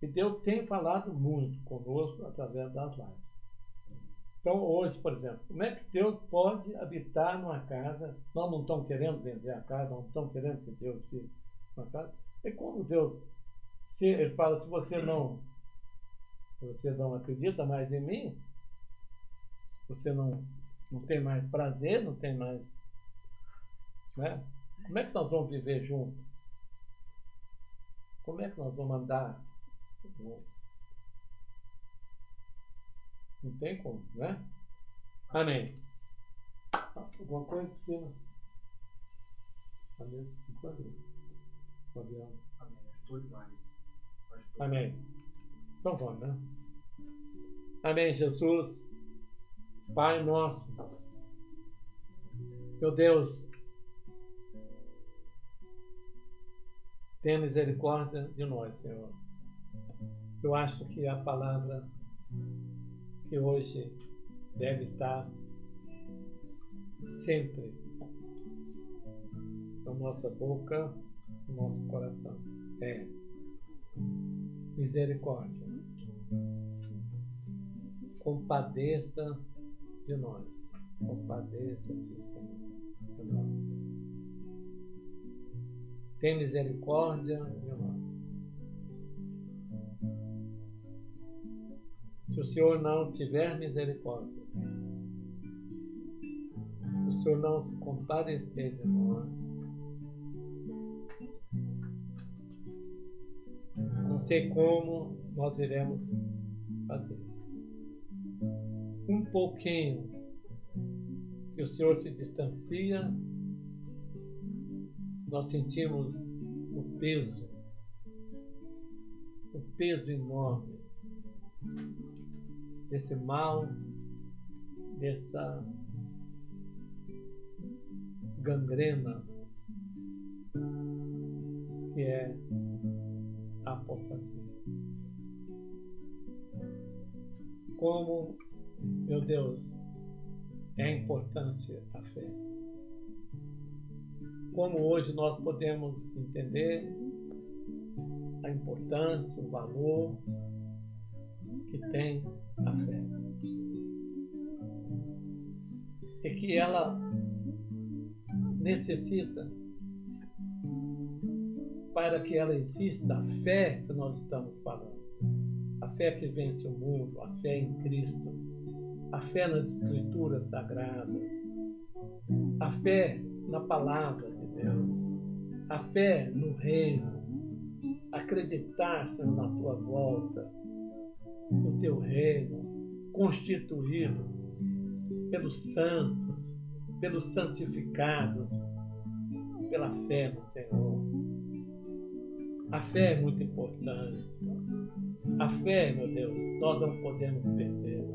E Deus tem falado muito conosco através das lives. Então hoje, por exemplo, como é que Deus pode habitar numa casa? Nós não estamos querendo vender a casa, não estamos querendo que Deus fique numa casa. É como Deus, ele fala, se você não acredita mais em mim, você não tem mais prazer, não tem mais... Né? Como é que nós vamos viver juntos? Como é que nós vamos andar? Não tem como, né? Amém. Alguma coisa precisa? Amém. Amém. Então vamos, né? Amém, Jesus. Pai nosso, meu Deus, tenha misericórdia de nós, Senhor. Eu acho que a palavra que hoje deve estar sempre na nossa boca, no nosso coração, é misericórdia. Compadeça de nós. Compadeça-te, Senhor, de nós. Tem misericórdia de nós. Se o Senhor não tiver misericórdia, se o Senhor não se compadecer de nós, não sei como nós iremos fazer. Um pouquinho que o Senhor se distancia, nós sentimos o peso enorme desse mal, dessa gangrena que é a apostasia. Como, meu Deus, é importante a fé. Como hoje nós podemos entender a importância, o valor que tem a fé. E que ela necessita, para que ela exista, a fé que nós estamos falando. A fé que vence o mundo, a fé em Cristo, a fé nas Escrituras Sagradas, a fé na Palavra de Deus, a fé no Reino, acreditar, Senhor, na Tua volta, no Teu Reino, constituído pelos santos, pelos santificados, pela fé no Senhor. A fé é muito importante. A fé, meu Deus, nós não podemos perder.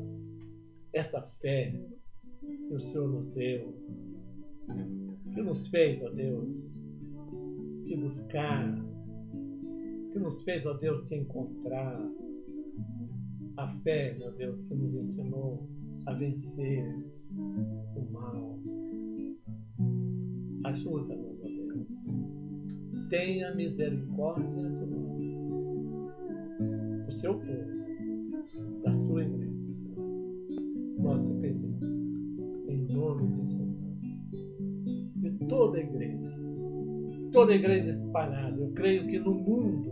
Essa fé que o Senhor nos deu, que nos fez, ó Deus, te buscar, que nos fez, ó Deus, te encontrar. A fé, meu Deus, que nos ensinou a vencer o mal. Ajuda-nos, ó Deus. Tenha misericórdia de nós, do seu povo, da sua igreja, Senhor. Nós te pedimos, em nome de Jesus, de toda a igreja espalhada. Eu creio que no mundo,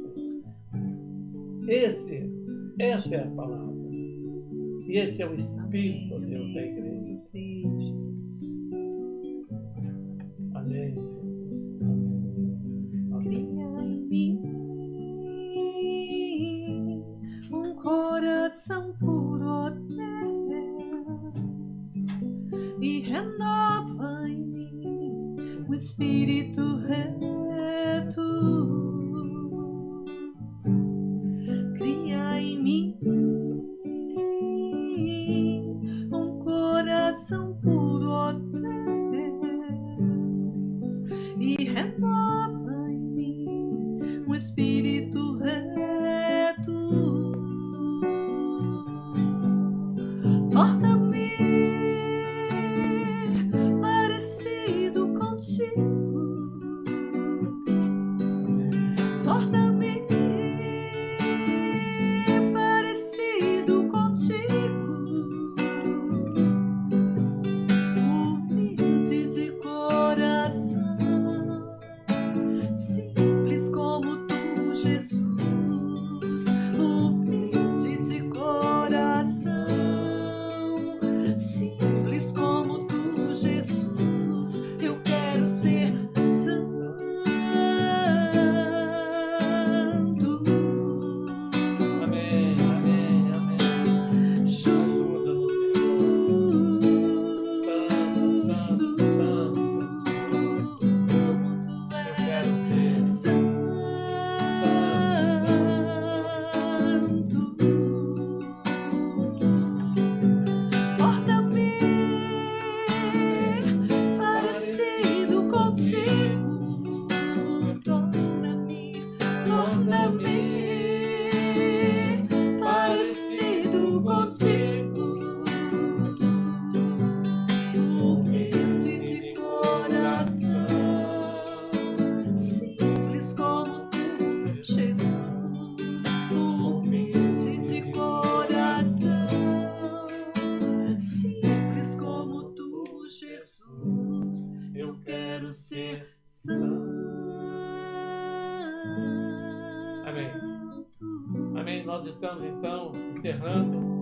Senhor, essa é a palavra. E esse é o Espírito, ó Deus, da igreja. Amém, Jesus. Cria em mim um coração puro, ó Deus, e renova em mim um espírito reto. Cria em mim um coração puro, ó Deus, e renova em mim um espírito reto. Torna-me parecido contigo, nós estamos então encerrando